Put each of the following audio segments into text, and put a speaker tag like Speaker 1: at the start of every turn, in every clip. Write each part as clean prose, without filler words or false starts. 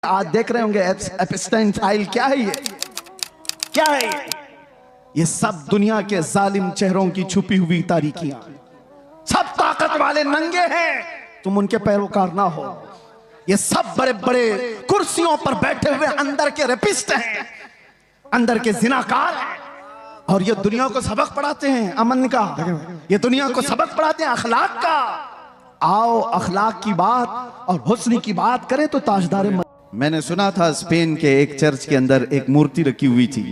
Speaker 1: आज देख रहे होंगे एप्स्टाइन फाइल क्या है, ये क्या है? ये सब दुनिया के जालिम चेहरों की छुपी हुई तारीकियां। सब ताकत वाले नंगे हैं, तुम उनके पैरोकार ना हो। ये सब बड़े बड़े कुर्सियों पर बैठे हुए अंदर के रेपिस्ट हैं, अंदर के जिनाकार हैं, और ये दुनिया को सबक पढ़ाते हैं अमन का, ये दुनिया को सबक पढ़ाते हैं अखलाक का। आओ अखलाक की बात और हुस्न की बात करें तो ताजदार। मैंने सुना था स्पेन के एक चर्च के अंदर एक मूर्ति रखी हुई थी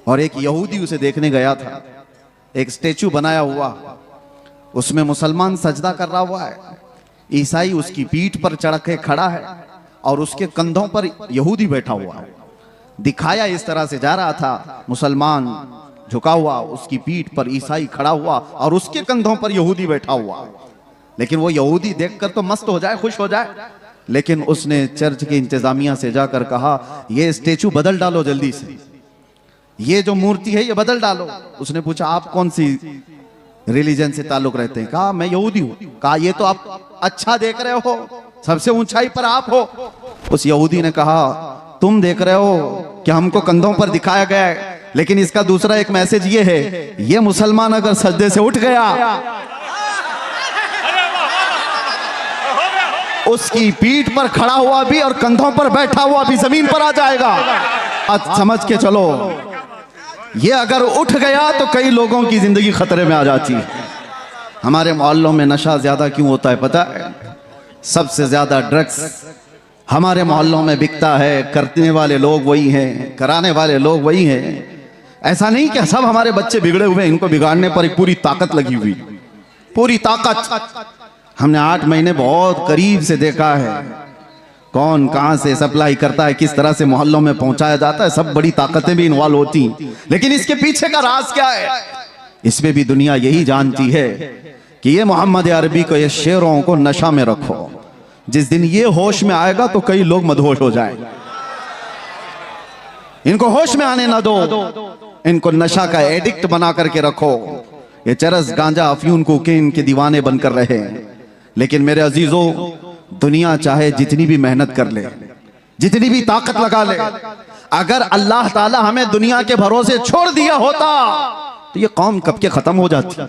Speaker 1: और एक यहूदी उसे देखने गया था। एक स्टेचू बनाया हुआ, उसमें मुसलमान सजदा कर रहा हुआ है, ईसाई उसकी पीठ पर चढ़ के खड़ा है और उसके कंधों पर यहूदी बैठा हुआ है। दिखाया इस तरह से जा रहा था, मुसलमान झुका हुआ, उसकी पीठ पर ईसाई खड़ा हुआ और उसके कंधों पर यहूदी बैठा हुआ। लेकिन वो यहूदी देखकर तो मस्त हो जाए, खुश हो जाए, लेकिन उसने चर्च की इंतजामिया से जाकर कहा ये स्टेचू बदल डालो जल्दी से, ये जो मूर्ति है ये बदल डालो। उसने पूछा आप कौन सी रिलीजन से ताल्लुक रहते हैं? कहा मैं यहूदी हूं। कहा ये तो आप अच्छा देख रहे हो, सबसे ऊंचाई पर आप हो। उस यहूदी ने कहा तुम देख रहे हो कि हमको कंधों पर दिखाया गया है, लेकिन इसका दूसरा एक मैसेज ये है, ये मुसलमान अगर सजदे से उठ गया, उसकी पीठ पर खड़ा हुआ भी और कंधों पर बैठा हुआ भी जमीन पर आ जाएगा। आज समझ के चलो, ये अगर उठ गया तो कई लोगों की जिंदगी खतरे में आ जाती है। हमारे मोहल्लों में नशा ज्यादा क्यों होता है पता है? सबसे ज्यादा ड्रग्स हमारे मोहल्लों में बिकता है। करने वाले लोग वही हैं, कराने वाले लोग वही हैं। ऐसा नहीं कि सब हमारे बच्चे बिगड़े हुए, इनको बिगाड़ने पर एक पूरी ताकत लगी हुई, पूरी ताकत। हमने 8 महीने बहुत करीब से देखा है कौन कहां से सप्लाई करता है, किस तरह से मोहल्लों में पहुंचाया जाता है। सब बड़ी ताकतें भी इन्वॉल्व होती, लेकिन इसके पीछे का राज क्या है? इसमें भी दुनिया यही जानती है कि ये मोहम्मद अरबी को, ये शेरों को नशा में रखो। जिस दिन ये होश में आएगा तो कई लोग मदहोश हो जाएंगे। इनको होश में आने ना दो, इनको नशा का एडिक्ट बना करके रखो। ये चरस गांजा अफयून कोकीन के दीवाने बनकर रहे। लेकिन मेरे अजीजों, दुनिया चाहे जितनी भी मेहनत कर ले, जितनी भी ताकत लगा ले, अगर अल्लाह ताला हमें दुनिया के भरोसे छोड़ दिया होता तो ये कौम कब के खत्म हो जाती।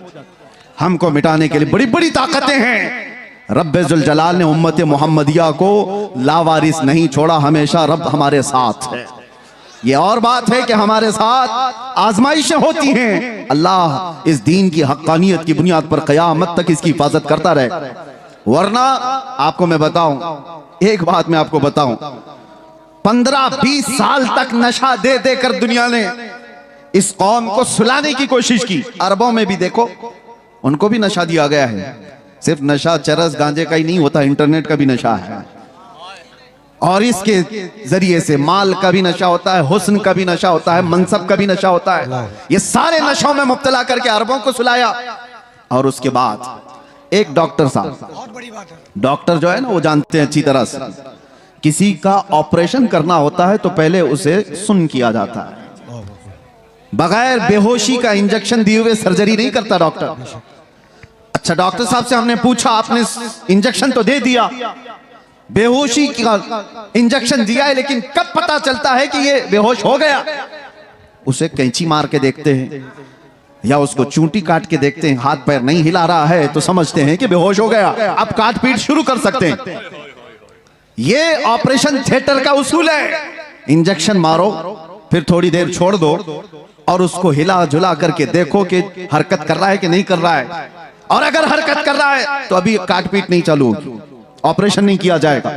Speaker 1: हमको मिटाने के लिए बड़ी बड़ी ताकतें हैं। रब्बे जुल जलाल ने उम्मत मुहम्मदिया को लावारिस नहीं छोड़ा, हमेशा रब हमारे साथ है। ये और बात है कि हमारे साथ आजमाइशें होती हैं। अल्लाह इस दीन की हक्कानियत की बुनियाद पर क़यामत तक इसकी हिफाजत करता रहे। वरना आपको मैं बताऊं, एक बात मैं आपको बताऊं, 15-20 साल तक नशा दे देकर दुनिया ने इस कौम को सुलाने की कोशिश की। अरबों में भी देखो, उनको भी नशा दिया गया है। सिर्फ नशा चरस गांजे का ही नहीं होता, इंटरनेट का भी नशा है, और इसके जरिए से माल का भी नशा होता है, हुस्न का भी नशा होता है, मनसब का भी नशा होता है। ये सारे नशों में मुब्तला करके अरबों को सुलाया। और उसके बाद एक डॉक्टर साहब, डॉक्टर जो है ना, वो जानते हैं अच्छी तरह से, किसी का ऑपरेशन करना होता है तो पहले उसे सुन किया जाता है। बगैर बेहोशी का इंजेक्शन दिए हुए सर्जरी नहीं करता डॉक्टर। अच्छा, डॉक्टर साहब से हमने पूछा, आपने इंजेक्शन तो दे दिया, बेहोशी का इंजेक्शन दिया है, लेकिन कब पता चलता है कि ये बेहोश हो गया? उसे कैंची मार के देखते हैं या उसको चूंटी काट के देखते हैं, हाथ पैर नहीं हिला रहा है तो समझते हैं कि बेहोश हो गया, अब काट पीट शुरू कर सकते हैं। ये ऑपरेशन थिएटर का उसूल है। इंजेक्शन मारो, फिर थोड़ी देर छोड़ दो और उसको हिला जुला करके देखो कि हरकत कर रहा है कि नहीं कर रहा है, और अगर हरकत कर रहा है तो अभी काट पीट नहीं चालू होगी, ऑपरेशन नहीं किया जाएगा।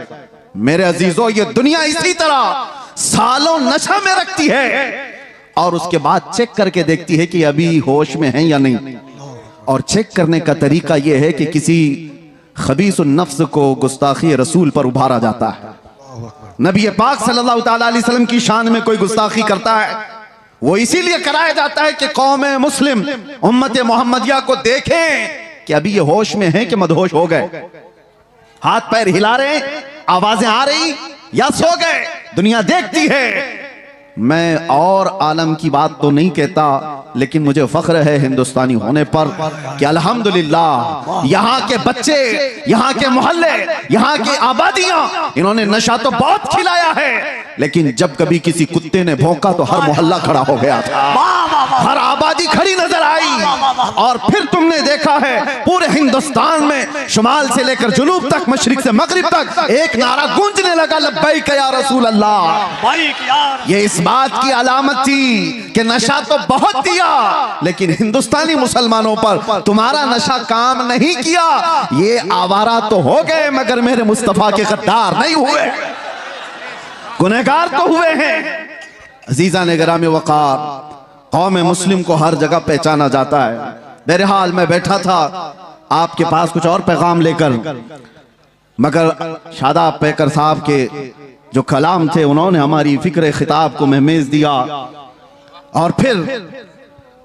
Speaker 1: मेरे अजीजों, ये दुनिया इसी तरह सालों नशा में रखती है और उसके बाद चेक करके देखती है कि अभी होश में है या नहीं। और चेक करने का तरीका यह है कि किसी खबीस नफ्स को गुस्ताखी रसूल पर उभारा जाता है। नबी पाक सल्लल्लाहु अलैहि वसल्लम की शान में कोई गुस्ताखी करता है, वो इसीलिए कराया जाता है कि कौम मुस्लिम उम्मत मोहम्मदिया को देखें कि अभी ये होश में है कि मदहोश हो गए, हाथ पैर हिला रहे, आवाजें आ रही या सो गए। दुनिया देखती है, मैं और आलम की बात तो नहीं कहता, लेकिन मुझे फख्र है हिंदुस्तानी होने पर कि अल्हम्दुलिल्लाह यहाँ के बच्चे, यहाँ के मोहल्ले, यहाँ की आबादियां, इन्होंने नशा तो बहुत खिलाया है, लेकिन जब कभी किसी कुत्ते ने भौंका तो हर मोहल्ला खड़ा हो गया था, हर आबादी खड़ी नजर आई। और फिर तुमने देखा है पूरे हिंदुस्तान में शुमाल से लेकर जुनूब तक, मशरिक से मगरिब तक एक नारा गूंजने लगा, लब्बैक या रसूल अल्लाह। ये इस बात की अलामत थी कि नशा तो बहुत दिया, लेकिन हिंदुस्तानी मुसलमानों पर तुम्हारा नशा काम नहीं किया। ये आवारा तो हो गए, मगर मेरे मुस्तफा के गद्दार नहीं हुए, गुनहगार तो हुए हैं। अजीजा ने गिरामी वक़ार, कौम मुस्लिम को हर जगह पहचाना जाता है। बहरहाल मैं बैठा था आपके पास कुछ और पैगाम लेकर, मगर शादाब पैकर साहब के जो कलाम थे उन्होंने हमारी फिक्र खिताब को महमेज दिया, और फिर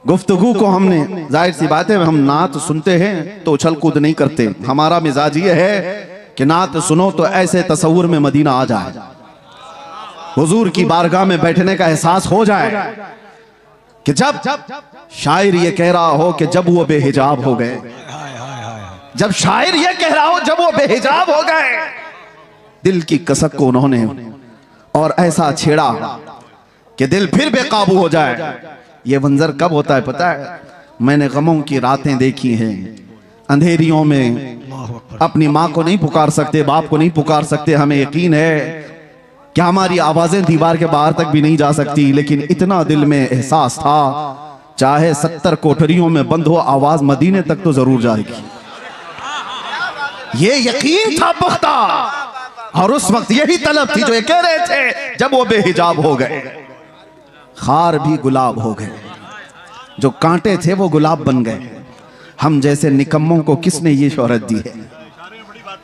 Speaker 1: गुफ्तगू को हमने, जाहिर सी बात है हम नात सुनते हैं तो उछल कूद नहीं करते, हमारा मिजाज ये है कि नात सुनो तो ऐसे तसव्वुर में मदीना आ जाए, हुजूर की बारगाह में बैठने का एहसास हो जाए कि जब शायर ये कह रहा हो कि जब वो बेहिजाब हो गए, जब शायर ये कह रहा हो जब वो बेहिजाब हो गए, दिल की कसक को उन्होंने और ऐसा छेड़ा कि दिल फिर बेकाबू हो जाए। ये मंजर कब होता है पता है? मैंने गमों की रातें देखी हैं, अंधेरियों में अपनी माँ को नहीं पुकार सकते, बाप को नहीं पुकार सकते, हमें यकीन है कि हमारी आवाजें दीवार के बाहर तक भी नहीं जा सकती, लेकिन इतना दिल में एहसास था चाहे 70 कोठरियों में बंद हो, आवाज मदीने तक तो जरूर जाएगी। ये यकीन था पुख्ता, और उस वक्त यही तलब थी जो ये कह रहे थे जब वो बेहिजाब हो गए, खार भी गुलाब हो गए, जो कांटे थे वो गुलाब बन गए। हम जैसे निकम्मों को किसने ये शोहरत दी है?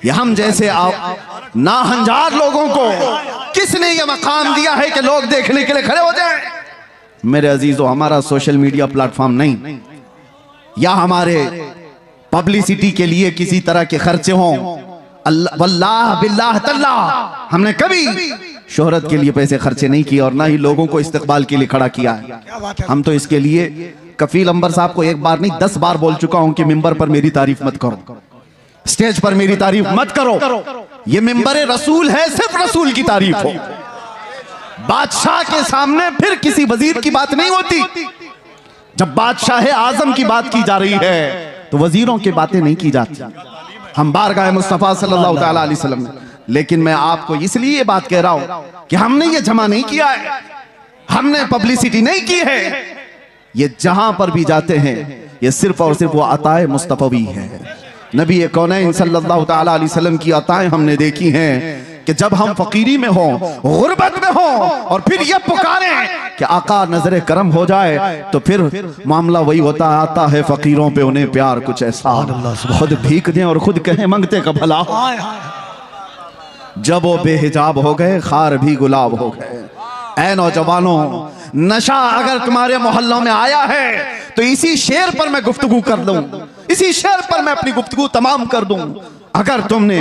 Speaker 1: ये हम जैसे नाहंजार लोगों को किसने ये मकाम दिया है कि लोग देखने के लिए खड़े हो जाएं? मेरे अजीजों, हमारा सोशल मीडिया प्लेटफॉर्म नहीं, या हमारे पब्लिसिटी के लिए किसी तरह के खर्चे हों, वल्लाह बिल्लाह तल्लाह हमने कभी शोहरत के लिए पैसे खर्चे नहीं किए, और ना ही लोगों को इस्तकबाल के लिए खड़ा किया है। हम तो इसके लिए कफील अंबर साहब को एक बार नहीं 10 बार बोल चुका हूं कि मिंबर पर मेरी तारीफ मत करो, स्टेज पर मेरी तारीफ मत करो, ये मिंबर रसूल है, सिर्फ रसूल की तारीफ हो। बादशाह के सामने फिर किसी वजीर की बात नहीं होती, जब बादशाह आजम की बात की जा रही है तो वजीरों की बातें नहीं की जाती। हम बारगाह मुस्तफा सल्लल्लाहु अलैहि वसल्लम में, लेकिन मैं आपको इसलिए ये बात कह रहा हूं कि हमने ये जमा नहीं किया है, हमने पब्लिसिटी नहीं की है, ये जहां पर भी जाते हैं ये सिर्फ और सिर्फ वो अताए मुस्तफवी है। नबी कौनैन सल्लल्लाहु अलैहि वसल्लम की अताएं हमने देखी हैं कि जब हम फकीरी में हो, गुर्बत में हो, और फिर ये पुकारें कि आका नजरे करम हो जाए, तो फिर मामला वही होता आता है फकीरों पे उन्हें प्यार कुछ ऐसा, खुद भीख दें और खुद कहें मंगते का भला। जब वो बेहिजाब हो गए, खार भी गुलाब हो गए। ऐ नौजवानों, नशा अगर तुम्हारे मोहल्लों में आया है तो इसी शेर पर मैं गुफ्तगू कर दूं, इसी शेर पर मैं अपनी गुफ्तगू तमाम कर दूं। अगर तुमने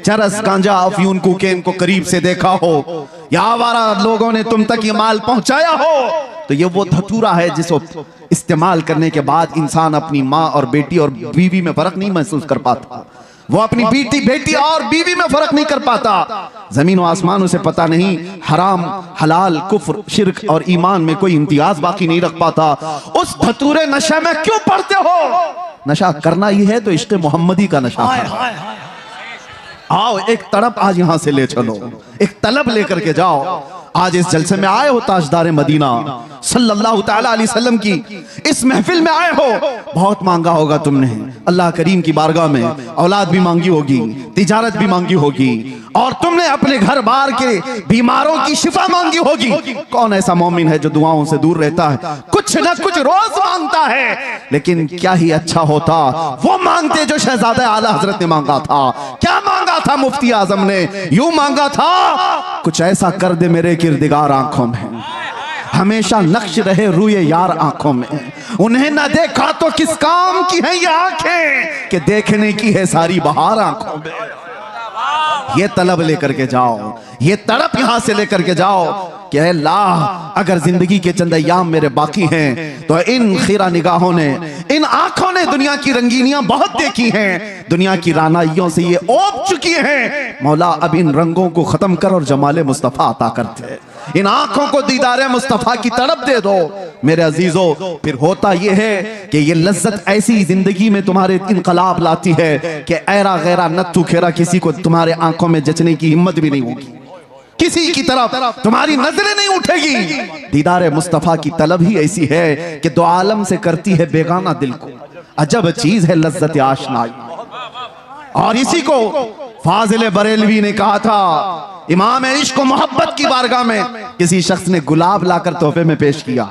Speaker 1: चरस, गांजा, अफयून, कोकेन को करीब से देखा हो, या आवारा लोगों ने तुम तक ये माल पहुंचाया हो, तो ये वो धतूरा है जिसको इस्तेमाल करने के बाद इंसान अपनी माँ और बेटी और बीवी में फर्क नहीं महसूस कर पाता, वो अपनी बेटी और बीवी में फर्क नहीं कर पाता। जमीन और आसमान उसे पता नहीं, हराम, हलाल, कुफ्र, शिर्क और ईमान में कोई इम्तियाज बाकी नहीं रख पाता। उस धतूरे नशे में क्यों पड़ते हो? नशा करना ही है तो इश्क़ मोहम्मदी का नशा है। आओ एक तड़प आज यहां से ले चलो, एक तलब लेकर के जाओ। आज इस जलसे में आए हो, ताजदार मदीना सल्लल्लाहु तआला अलैहि वसल्लम की इस महफिल में आए हो, बहुत मांगा होगा तुमने अल्लाह करीम की बारगाह में, औलाद भी मांगी होगी, तिजारत भी मांगी होगी, और तुमने अपने घर बार के बीमारों की शिफा मांगी होगी। कौन ऐसा मोमिन है जो दुआओं से दूर रहता है? कुछ न कुछ रोज मांगता है, लेकिन क्या ही अच्छा होता वो मांगते जो शहजादा आला हजरत ने मांगा था। क्या मांगा था मुफ्ती आजम ने? यूं मांगा था, कुछ ऐसा कर दे मेरे किरदिगार आंखों में, हमेशा नक्श रहे रूए यार आंखों में। उन्हें न देखा तो किस काम की है ये आंखें कि देखने की है सारी बहार आंखों में। ये तलब लेकर के जाओ, ये तड़प यहां से लेकर के जाओ कि अल्लाह अगर जिंदगी के चंद अय्याम मेरे बाकी हैं तो इन खीरा निगाहों ने, इन आंखों ने दुनिया की रंगीनियां बहुत देखी हैं, दुनिया की रानाइयों से ये ओप चुकी हैं। मौला अब इन रंगों को खत्म कर और जमाले मुस्तफा अता करते, इन आंखों को दीदारे मुस्तफा की तड़प दे दो। मेरे अजीजों, फिर होता यह है कि ये लज्जत ऐसी जिंदगी में तुम्हारे इनकलाब लाती है कि ऐरा गैरा नत्थु खेरा किसी को तुम्हारे आंखों में जचने की हिम्मत भी नहीं होगी, किसी की तरफ तुम्हारी नजरें नहीं उठेगी। दीदारे मुस्तफा की तलब ही ऐसी है कि दो आलम से करती है बेगाना दिल को। अजब चीज है लज्जत आशनाई। और इसी को फाजिल बरेलवी ने कहा था, इमाम इश्क व मोहब्बत की बारगाह में किसी शख्स ने गुलाब लाकर तोहफे में पेश किया।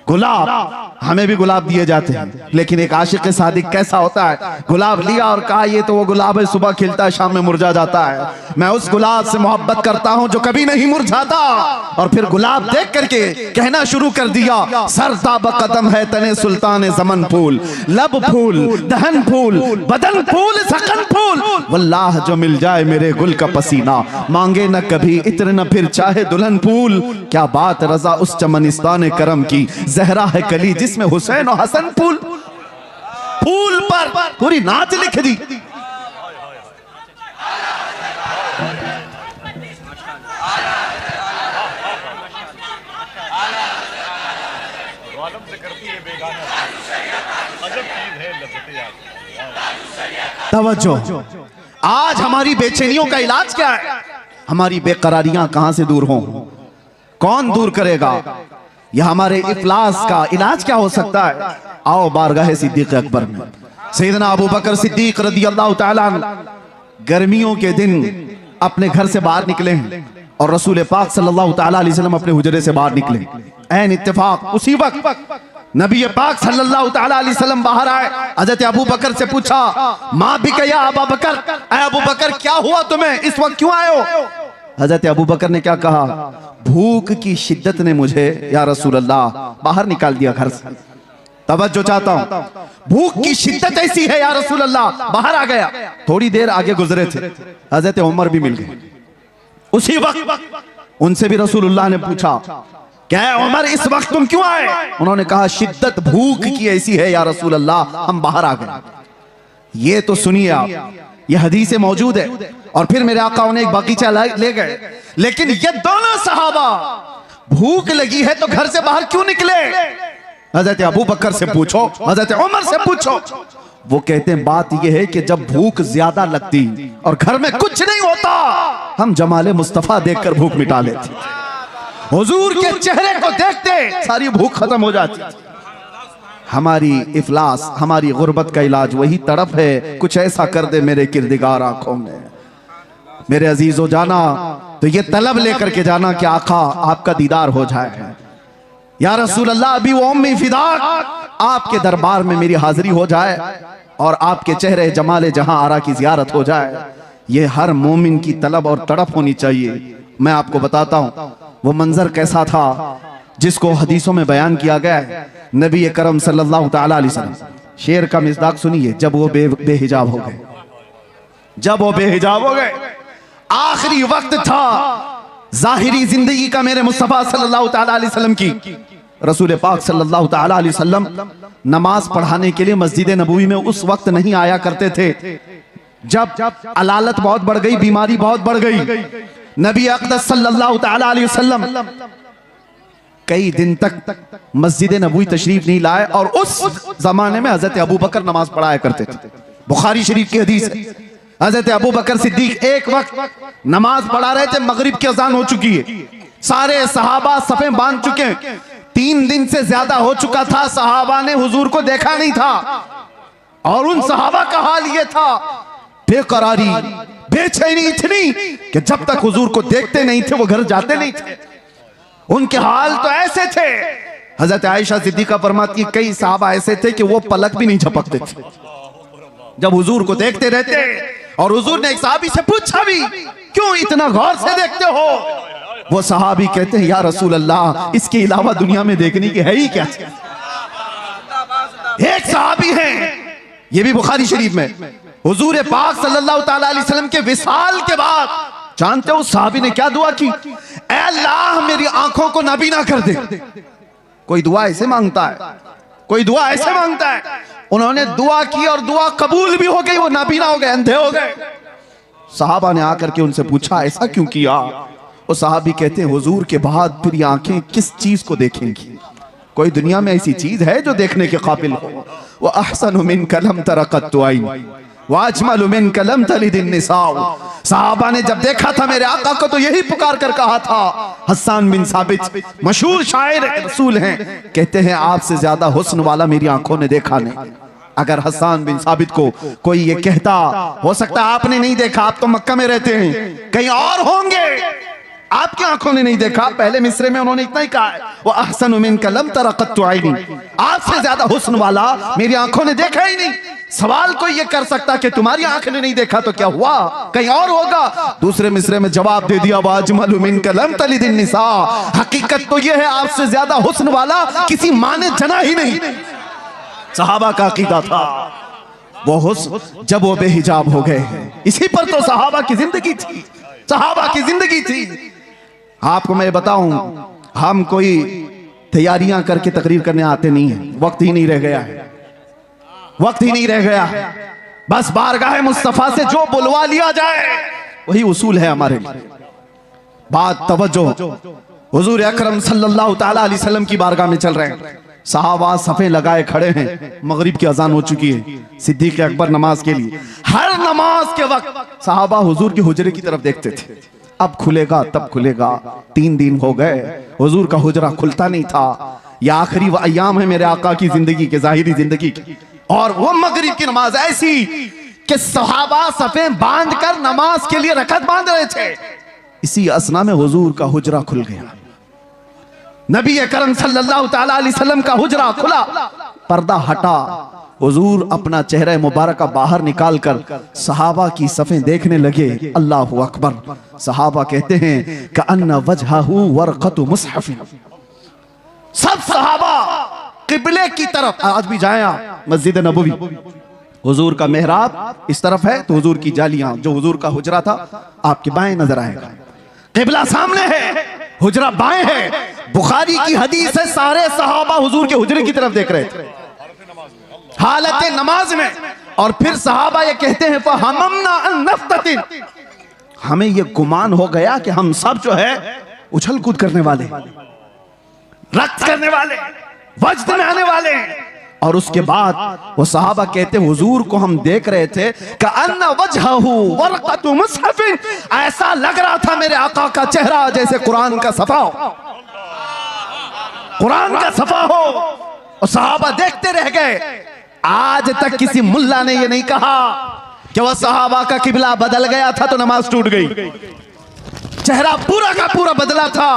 Speaker 1: गुलाब, हमें भी गुलाब दिए जाते हैं, लेकिन एक आशिक सादिक कैसा होता है, गुलाब लिया और कहा ये तो वो गुलाब है, सुबह खिलता है शाम में मुरझा जाता है। मैं उस गुलाब से मोहब्बत करता हूं जो कभी नहीं मुरझाता। और फिर गुलाब देख करके कहना शुरू कर दिया, सरताब कदम है तने सुल्तान ज़मन फूल, लब फूल, दहन फूल, बदन फूल, सकन फूल, वल्लाह जो मिल जाए मेरे गुल का पसीना, मांगे न कभी इत्र न फिर चाहे दुल्हन फूल। क्या बात रजा उस चमनिस्तान करम की, जहरा है कली जिसमें हुसैन और हसन फूल। फूल पर पूरी नात लिख दी। तवज्जो, आज हमारी बेचैनियों का इलाज क्या है? हमारी बेकरारियां कहां से दूर हों? कौन दूर करेगा? यह हमारे इफलास का इलाज क्या हो सकता है? आओ बारगाह सिद्दीक अकबर में। सैयदना अबू बकर सिद्दीक रदियल्लाहु ताला अन्हु गर्मियों के दिन अपने घर से बाहर निकले हैं और रसूल पाक सल्लल्लाहु ताला अलैहि वसल्लम अपने हुजरे से बाहर निकले। ऐन इत्तेफाक उसी वक्त नबी पाक सल्लल्लाहु ताला अलैहि वसल्लम बाहर आए। हजरत अबू बकर से पूछा, माँ भी कया अबू बकर, अबू बकर क्या हुआ तुम्हें, इस वक्त क्यों आए हो? हजरत अबू बकर ने क्या कहा, भूख की शिद्दत ने मुझे या रसूल अल्लाह बाहर निकाल दिया घर से। तवज्जो चाहता हूं, भूख की शिद्दत ऐसी है या रसूल अल्लाह, बाहर आ गया। थोड़ी देर आगे गुजरे थे, हजरत उमर भी मिल गए। उसी वक्त उनसे भी रसूलुल्लाह ने पूछा, क्या उमर इस वक्त तुम क्यों आए? उन्होंने कहा, शिद्दत भूख की ऐसी है या रसूल अल्लाह, हम बाहर आ गए। ये तो सुनिए आप, ये हदीस मौजूद है। और फिर मेरे आका उन्हें एक बगीचा ले गए, लेकिन ये दोनों सहाबा भूख लगी है तो घर से बाहर क्यों निकले? हजरत अबू बकर से पूछो, हजरत उमर से पूछो। वो कहते हैं बात यह है कि जब भूख ज्यादा लगती और घर में कुछ नहीं होता, हम जमाले मुस्तफा देखकर भूख मिटा लेते, हुजूर के चेहरे को देखते सारी भूख खत्म हो जाती। हमारी इफलास, हमारी गुर्बत का इलाज वही तड़प है, कुछ ऐसा कर दे मेरे किरदिगार आंखों में। मेरे अजीजों, जाना तो ये तलब लेकर के जाना कि आका आपका दीदार हो जाए। या रसूल अल्लाह, अभी वो उम्मी फिदा आपके दरबार में मेरी हाजिरी हो जाए और आपके चेहरे जमाले जहां आरा की जियारत हो जाए। ये हर मोमिन की तलब और तड़प होनी चाहिए। मैं आपको बताता हूं वो मंजर कैसा था जिसको हदीसों में बयान किया गया है। नबी करम सल्लल्लाहु ताला अलैहि वसल्लम, शेर का मिज़दाक सुनिए, जब वो बेहिजाब हो गए, जब वो बेहिजाब हो गए, आखिरी वक्त था जाहिरी जिंदगी का मेरे मुस्तफा सल्लल्लाहु ताला अलैहि वसल्लम की। रसूल पाक सल्लल्लाहु ताला अलैहि वसल्लम नमाज पढ़ाने के लिए मस्जिद नबवी में उस वक्त नहीं आया करते थे जब अलालत बहुत बढ़ गई, बीमारी बहुत बढ़ गई। नबी अक़दस सल्लल्लाहु ताला अलैहि वसल्लम कई दिन तक मस्जिद नबवी तशरीफ नहीं लाए और उस जमाने में हजरत अबू बकर नमाज पढ़ाया करते थे। बुखारी शरीफ की हदीस है, हजरत अबू बकर सिद्दीक एक वक्त नमाज पढ़ा रहे थे, मगरिब की अजान हो चुकी है, सारे सहाबा सफे बांध चुके हैं, 3 दिन से ज्यादा हो चुका था, सहाबा ने हुजूर को देखा नहीं था। और उन सहाबा का हाल ये था, बेकरारी, बेचैनी इतनी कि जब तक हुजूर को देखते नहीं थे वो घर जाते नहीं थे। उनके हाल तो ऐसे थे, हजरत आयशा सिद्दीका फरमाती है, कई सहाबा ऐसे थे कि वो पलक भी नहीं झपकते थे जब हुजूर को देखते रहते। और हुजूर ने एक सहाबी से पूछा भी, क्यों इतना गौर से देखते हो? वो सहाबी कहते हैं, या रसूल अल्लाह, इसके अलावा दुनिया में देखने की है ही क्या? एक सहाबी है, ये भी बुखारी शरीफ में, हुजूर पाक सल्लल्लाहु ताला अलैहि वसल्लम के विसाल के बाद जानते हो उस सहाबी ने क्या दुआ की? ऐ अल्लाह मेरी आंखों को नाबीना कर दे। कोई दुआ ऐसे मांगता है, कोई दुआ ऐसे मांगता है। उन्होंने दुआ की और दुआ कबूल भी हो गई, वो नाबीना हो गए, अंधे हो गए। सहाबा ने आकर के उनसे पूछा ऐसा क्यों किया? वो सहाबी कहते हैं हुजूर के बाद फिर ये आंखें किस चीज को देखेंगी? कोई दुनिया में ऐसी चीज है जो देखने के काबिल हो? वह अहसनु मिन कलम तरक़त आइन वाजमलु मिन कलम तलिदिन निसाउ। सहाबा ने जब देखा था मेरे आका को तो यही पुकार कर कहा था। हसन बिन साबित मशहूर शायर रसूल हैं, कहते हैं आपसे ज्यादा हुस्न वाला मेरी आंखों ने देखा नहीं। अगर हसन बिन साबित को कोई ये कहता, हो सकता है आपने नहीं देखा, आप तो मक्का में रहते हैं, कहीं और होंगे, आपकी आंखों ने नहीं देखा। पहले मिसरे में उन्होंने इतना ही कहा है, वो अहसन मिन कलम तरक़त आइनी, आपसे ज्यादा हुस्न वाला मेरी आंखों ने देखा ही नहीं। सवाल कोई ये कर सकता कि तुम्हारी आंख ने नहीं देखा तो क्या हुआ, कहीं और होगा। दूसरे मिसरे में जवाब दे दिया, वाजमलु मिन कलम तलिदिन निसा, हकीकत तो ये है आपसे ज्यादा हुस्न वाला किसी माँ ने जना ही नहीं। सहाबा का अकीदा था वो हुस्न जब वो बेहिजाब हो गए। इसी पर तो सहाबा की जिंदगी थी, सहाबा की जिंदगी थी। आपको मैं बताऊं, हम कोई तैयारियां करके तकरीर करने आते नहीं है, वक्त ही नहीं रह गया है, वक्त ही नहीं रह गया। बस बारगाह मुस्तफा से जो बुलवा लिया जाए वही उसूल है हमारे लिए। बात तवज्जो, हुजूर अकरम सल्लल्लाहु ताला अलैहि वसल्लम की बारगाह में चल रहे हैं। सहाबा सफ़े लगाए खड़े हैं, मगरिब की अजान हो चुकी है, सिद्दीक़ अकबर नमाज के लिए। हर नमाज के वक्त सहाबा हुजूर के हुजरे की तरफ देखते थे, अब खुलेगा तब खुलेगा। 3 दिन हो गए हुजूर का हुजरा खुलता नहीं था। यह आखिरी अय्याम है मेरे आका की जिंदगी के, जाहिरी जिंदगी की, और वो मगरिब की नमाज ऐसी कि सहाबा सफ़े बांध कर नमाज के लिए रकत बांध रहे थे। इसी असना में हुजूर का हुजरा खुल गया। नबी करम सल्लल्लाहु ताला अलैहि वसल्लम का हुजरा खुला, पर्दा हटा, हुजूर अपना चेहरा मुबारक बाहर निकाल कर सहाबा की सफ़ें देखने लगे। अल्लाहु अकबर। सहाबा कहते हैं कि अन्ना वजहहु वरक़तु मुसहफ़। सब सहाबा किबले की तरफ, आज भी जाए आप मस्जिद नबवी, हुजूर का मेहराब इस तरफ है तो हुजूर की जालियां, जो हुजूर का हुजरा था आपके बाएं नजर आएगा। किबला सामने है, हुजरा बाएं है। बुखारी की हदीस है, सारे सहाबा हुजूर के हुजरे की तरफ देख रहे थे हालत नमाज में। और फिर सहाबा ये कहते हैं फहममना अन नफ्ततिन, हमें ये गुमान हो गया कि हम सब जो है उछल कूद करने वाले, रक्त करने वाले, वजद में आने वाले हैं। और उसके बाद वो सहाबा कहते हैं हुजूर को हम देख रहे थे कि अन्ना वजहहु वरक़तु मुसहफ़िन, ऐसा लग रहा था मेरे आका का चेहरा जैसे कुरान का सफा हो, कुरान का सफा हो। और सहाबा देखते रह गए। आज तक किसी मुल्ला ने ये नहीं कहा कि वह सहाबा का किबला बदल गया था तो नमाज टूट गई। चेहरा पूरा का पूरा बदला था,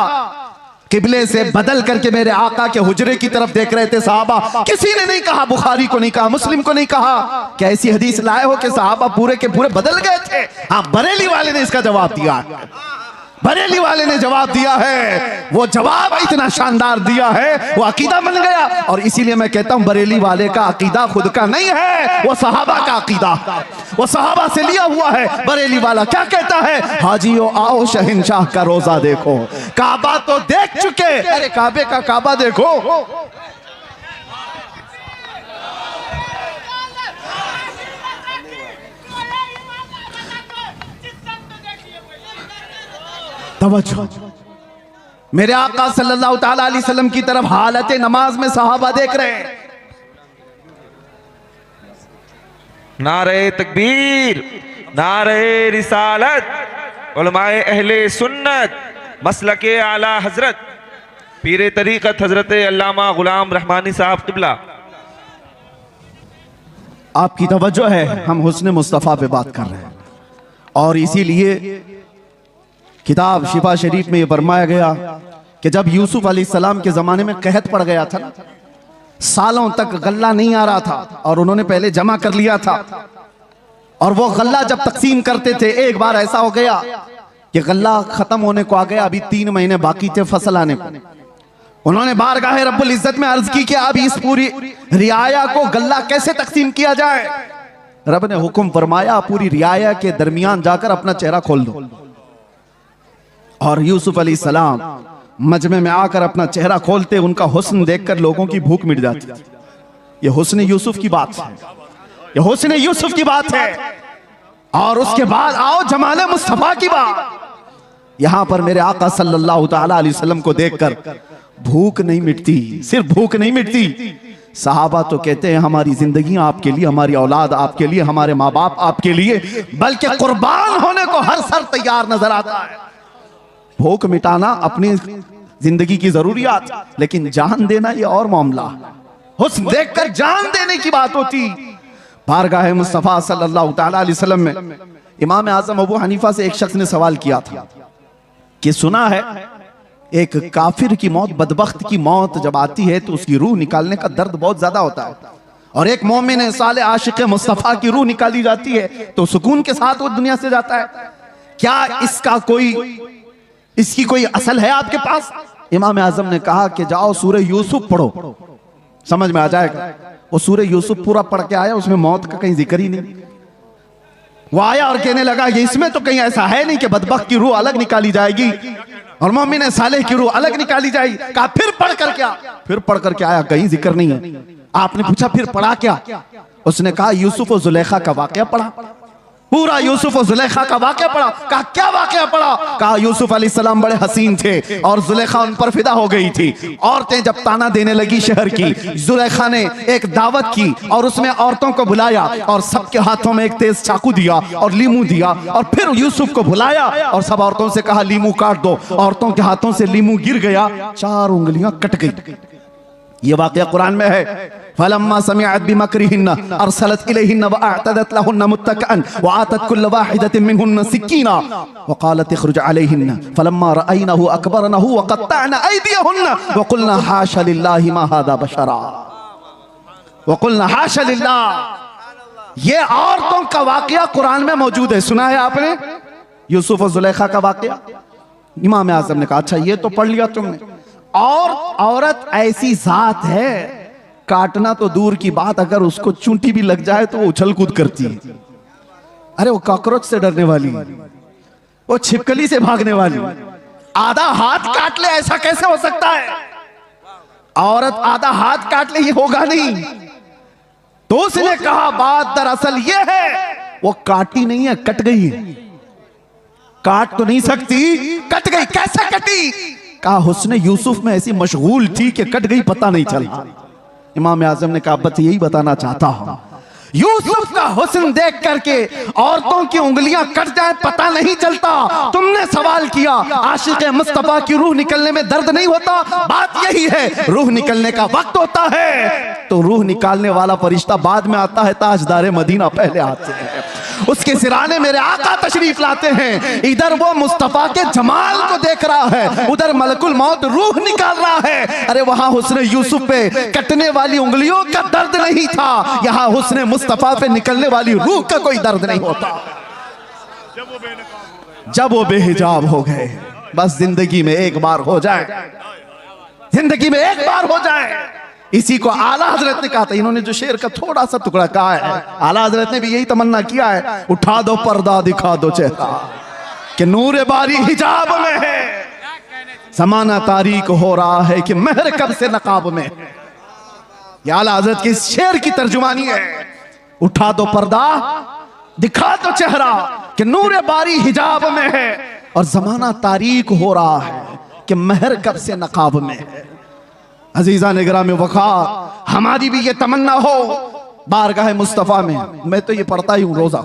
Speaker 1: किबले से बदल करके मेरे आका के हुजरे की तरफ देख रहे थे सहाबा। किसी ने नहीं कहा, बुखारी को नहीं कहा, मुस्लिम को नहीं कहा कि ऐसी हदीस लाए हो कि सहाबा पूरे के पूरे बदल गए थे। हाँ, बरेली वाले ने इसका जवाब दिया है, बरेली वाले ने जवाब दिया है। वो जवाब इतना शानदार दिया है, वो अकीदा बन गया। और इसीलिए मैं कहता हूं बरेली वाले का अकीदा खुद का नहीं है, वो सहाबा का अकीदा, वो सहाबा से लिया हुआ है। बरेली वाला क्या कहता है, हाजियो आओ शहंशाह का रोजा देखो, काबा तो देख चुके, अरे काबे का काबा देखो। तवज्जो, मेरे आका सल्लल्लाहु ताला अलैहि वसल्लम की तरफ हालत नमाज में सहाबा देख रहे हैं।
Speaker 2: नारे तकबीर, नारे रिसालत, उलमाए अहले सुन्नत, मसलके आला हजरत पीरे तरीक़त हजरत अल्लामा गुलाम रहमानी साहब किबला।
Speaker 1: आपकी तवज्जो है, हम हुस्न मुस्तफ़ा पे बात कर रहे हैं। और इसीलिए किताब शिफा शरीफ में यह फरमाया गया कि जब यूसुफ अलैहिस्सलाम के जमाने में कहत पड़ गया था, सालों तक गल्ला नहीं आ रहा था और उन्होंने पहले जमा कर लिया था, और वो गल्ला जब तकसीम करते थे, एक बार ऐसा हो गया कि गल्ला खत्म होने को आ गया, अभी 3 महीने बाकी थे फसल आने को। उन्होंने बारगाह रब्बुल इज्जत में अर्ज की कि अब इस पूरी रियाया को गल्ला कैसे तकसीम किया जाए। रब ने हुक्म फरमाया पूरी रियाया के दरमियान जाकर अपना चेहरा खोल दो। और यूसुफ अलैहिस्सलाम मजमे में आकर अपना चेहरा खोलते, उनका हुस्न देखकर लोगों की भूख मिट जाती थी। ये हुस्न यूसुफ की बात है, ये हुस्न यूसुफ की बात है। और उसके बाद आओ जमाले मुस्तफा की बात। यहां पर मेरे आका सल्लल्लाहु तआला अलैहि वसल्लम को देखकर भूख नहीं मिटती, सिर्फ भूख नहीं मिटती, सहाबा तो कहते हैं हमारी जिंदगी आपके लिए, हमारी औलाद आपके लिए, हमारे माँ बाप आपके लिए, बल्कि कुर्बान होने को हर सर तैयार नजर आता है। भूख मिटाना अपनी जिंदगी की जरूरियात, लेकिन जान देना ये और मामला। हुस्न देखकर जान देने की बात होती। बारगाह मुस्तफा सल्लल्लाहु तआला अलैहि वसल्लम में इमाम आजम अबू हनीफा से एक शख्स ने सवाल किया था कि सुना है एक काफिर की मौत, बदबख्त की मौत जब आती है तो उसकी रूह निकालने का दर्द बहुत ज्यादा होता है, और एक मोमिन साले आशिक मुस्तफा की रूह निकाली जाती है तो सुकून के साथ वो दुनिया से जाता है। क्या इसकी कोई असल है आपके पास? इमाम आजम ने कहा कि जाओ सूरह यूसुफ पढ़ो, समझ में आ जाएगा। वो सूरह यूसुफ पूरा पढ़ के आया, उसमें मौत का कहीं जिक्र ही नहीं। वो आया और कहने लगा कि इसमें तो कहीं ऐसा है नहीं कि बदबख्त की रूह अलग निकाली जाएगी और मोमिन सालेह की रूह अलग निकाली जाएगी। कहा फिर पढ़ कर क्या? फिर पढ़ करके आया, कहीं जिक्र नहीं है। आपने पूछा फिर पढ़ा क्या? उसने कहा यूसुफ और जुलेखा का वाकया पढ़ा, पूरा यूसुफ और जुलेखा का वाकया पढ़ा। कहा क्या वाकया पढ़ा? कहा यूसुफ अलैहिस्सलाम बड़े हसीन थे और जुलेखा उन पर फिदा हो गई थी। औरतें जब ताना देने लगी शहर की, जुलेखा ने एक दावत की और उसमें औरतों को बुलाया और सबके हाथों में एक तेज चाकू दिया और लीमू दिया, और फिर यूसुफ को बुलाया और सब औरतों से कहा लीमू काट दो। औरतों के हाथों से लीमू गिर गया, 4 उंगलियां कट गई। ये वाकया कुरान में है। फलम्मा समिअत बिमक्रिहिन्ना अरसलत इलैहिन्ना वअअतदत लहुन्ना मुत्तकअन वआतत कुल्ल वाहिदतिन मिनहुन्ना सिक्कीना वक़ालत इखरुज अलैहिन्ना फलम्मा रअयनहु अकबरनहु वक़त्तअना अयदियहुन्ना वक़ुलना हाशा लिल्लाहि मा हादा बशरा वक़ुलना हाशा लिल्लाह। ये औरतों का वाकया कुरान में मौजूद है, सुना है आपने? यूसुफ और जुलेखा का वाकया। इमाम आज़म ने कहा अच्छा ये तो पढ़ लिया तुमने। और औरत ऐसी जात है, काटना तो दूर की बात, अगर उसको चूंटी भी लग जाए तो वो उछल कूद करती है। अरे वो कॉकरोच से डरने वाली, वो छिपकली से भागने वाली, आधा हाथ काट ले ऐसा कैसे हो सकता है? औरत आधा हाथ काट ले ये होगा नहीं। तो उसने कहा बात दरअसल ये है वो काटी नहीं है, कट गई है। काट तो नहीं सकती, कट गई। कैसे कटी? कहा हुस्न यूसुफ में ऐसी मशगूल थी कि कट गई, पता नहीं चला। इमाम आजम ने कहा बस यही बताना चाहता हूं, यूसुफ का हुस्न देख करके औरतों की उंगलियां कट जाए पता नहीं चलता। तुमने सवाल किया आशिक मुस्तफा की रूह निकलने में दर्द नहीं होता? बात यही है, रूह निकलने का वक्त होता है तो रूह निकालने वाला फरिश्ता बाद में आता है, ताजदार मदीना पहले आते हैं, उसके सिराने मेरे आका तशरीफ लाते हैं। इधर वो मुस्तफा के जमाल को देख रहा है, उधर मलकुल मौत रूह निकाल रहा है। अरे वहां हुस्न यूसुफ पे कटने वाली उंगलियों का दर्द नहीं था, यहां हुस्न मुस्तफा पे निकलने वाली रूह का कोई दर्द नहीं होता। जब वो बेहिजाब हो गए, बस जिंदगी में एक बार हो जाए, जिंदगी में एक बार हो जाए। इसी को आला हजरत ने कहा था। इन्होंने जो शेर का थोड़ा सा टुकड़ा कहा है, आला हजरत ने भी यही तमन्ना किया है, उठा दो पर्दा दिखा दो चेहरा कि नूर बारी हिजाब में है, जमाना तारीक हो रहा है कि महर कब से नकाब में। ये आला हजरत के इस शेर की तर्जुमानी है, उठा दो पर्दा दिखा दो चेहरा कि नूर बारी हिजाब में है और जमाना तारीक हो रहा है कि महर कब से नकाब में है। अजीजा निगराम वक़ार, हमारी भी ये तमन्ना हो बारगाह मुस्तफा में। मैं तो ये पढ़ता ही हूं रोजा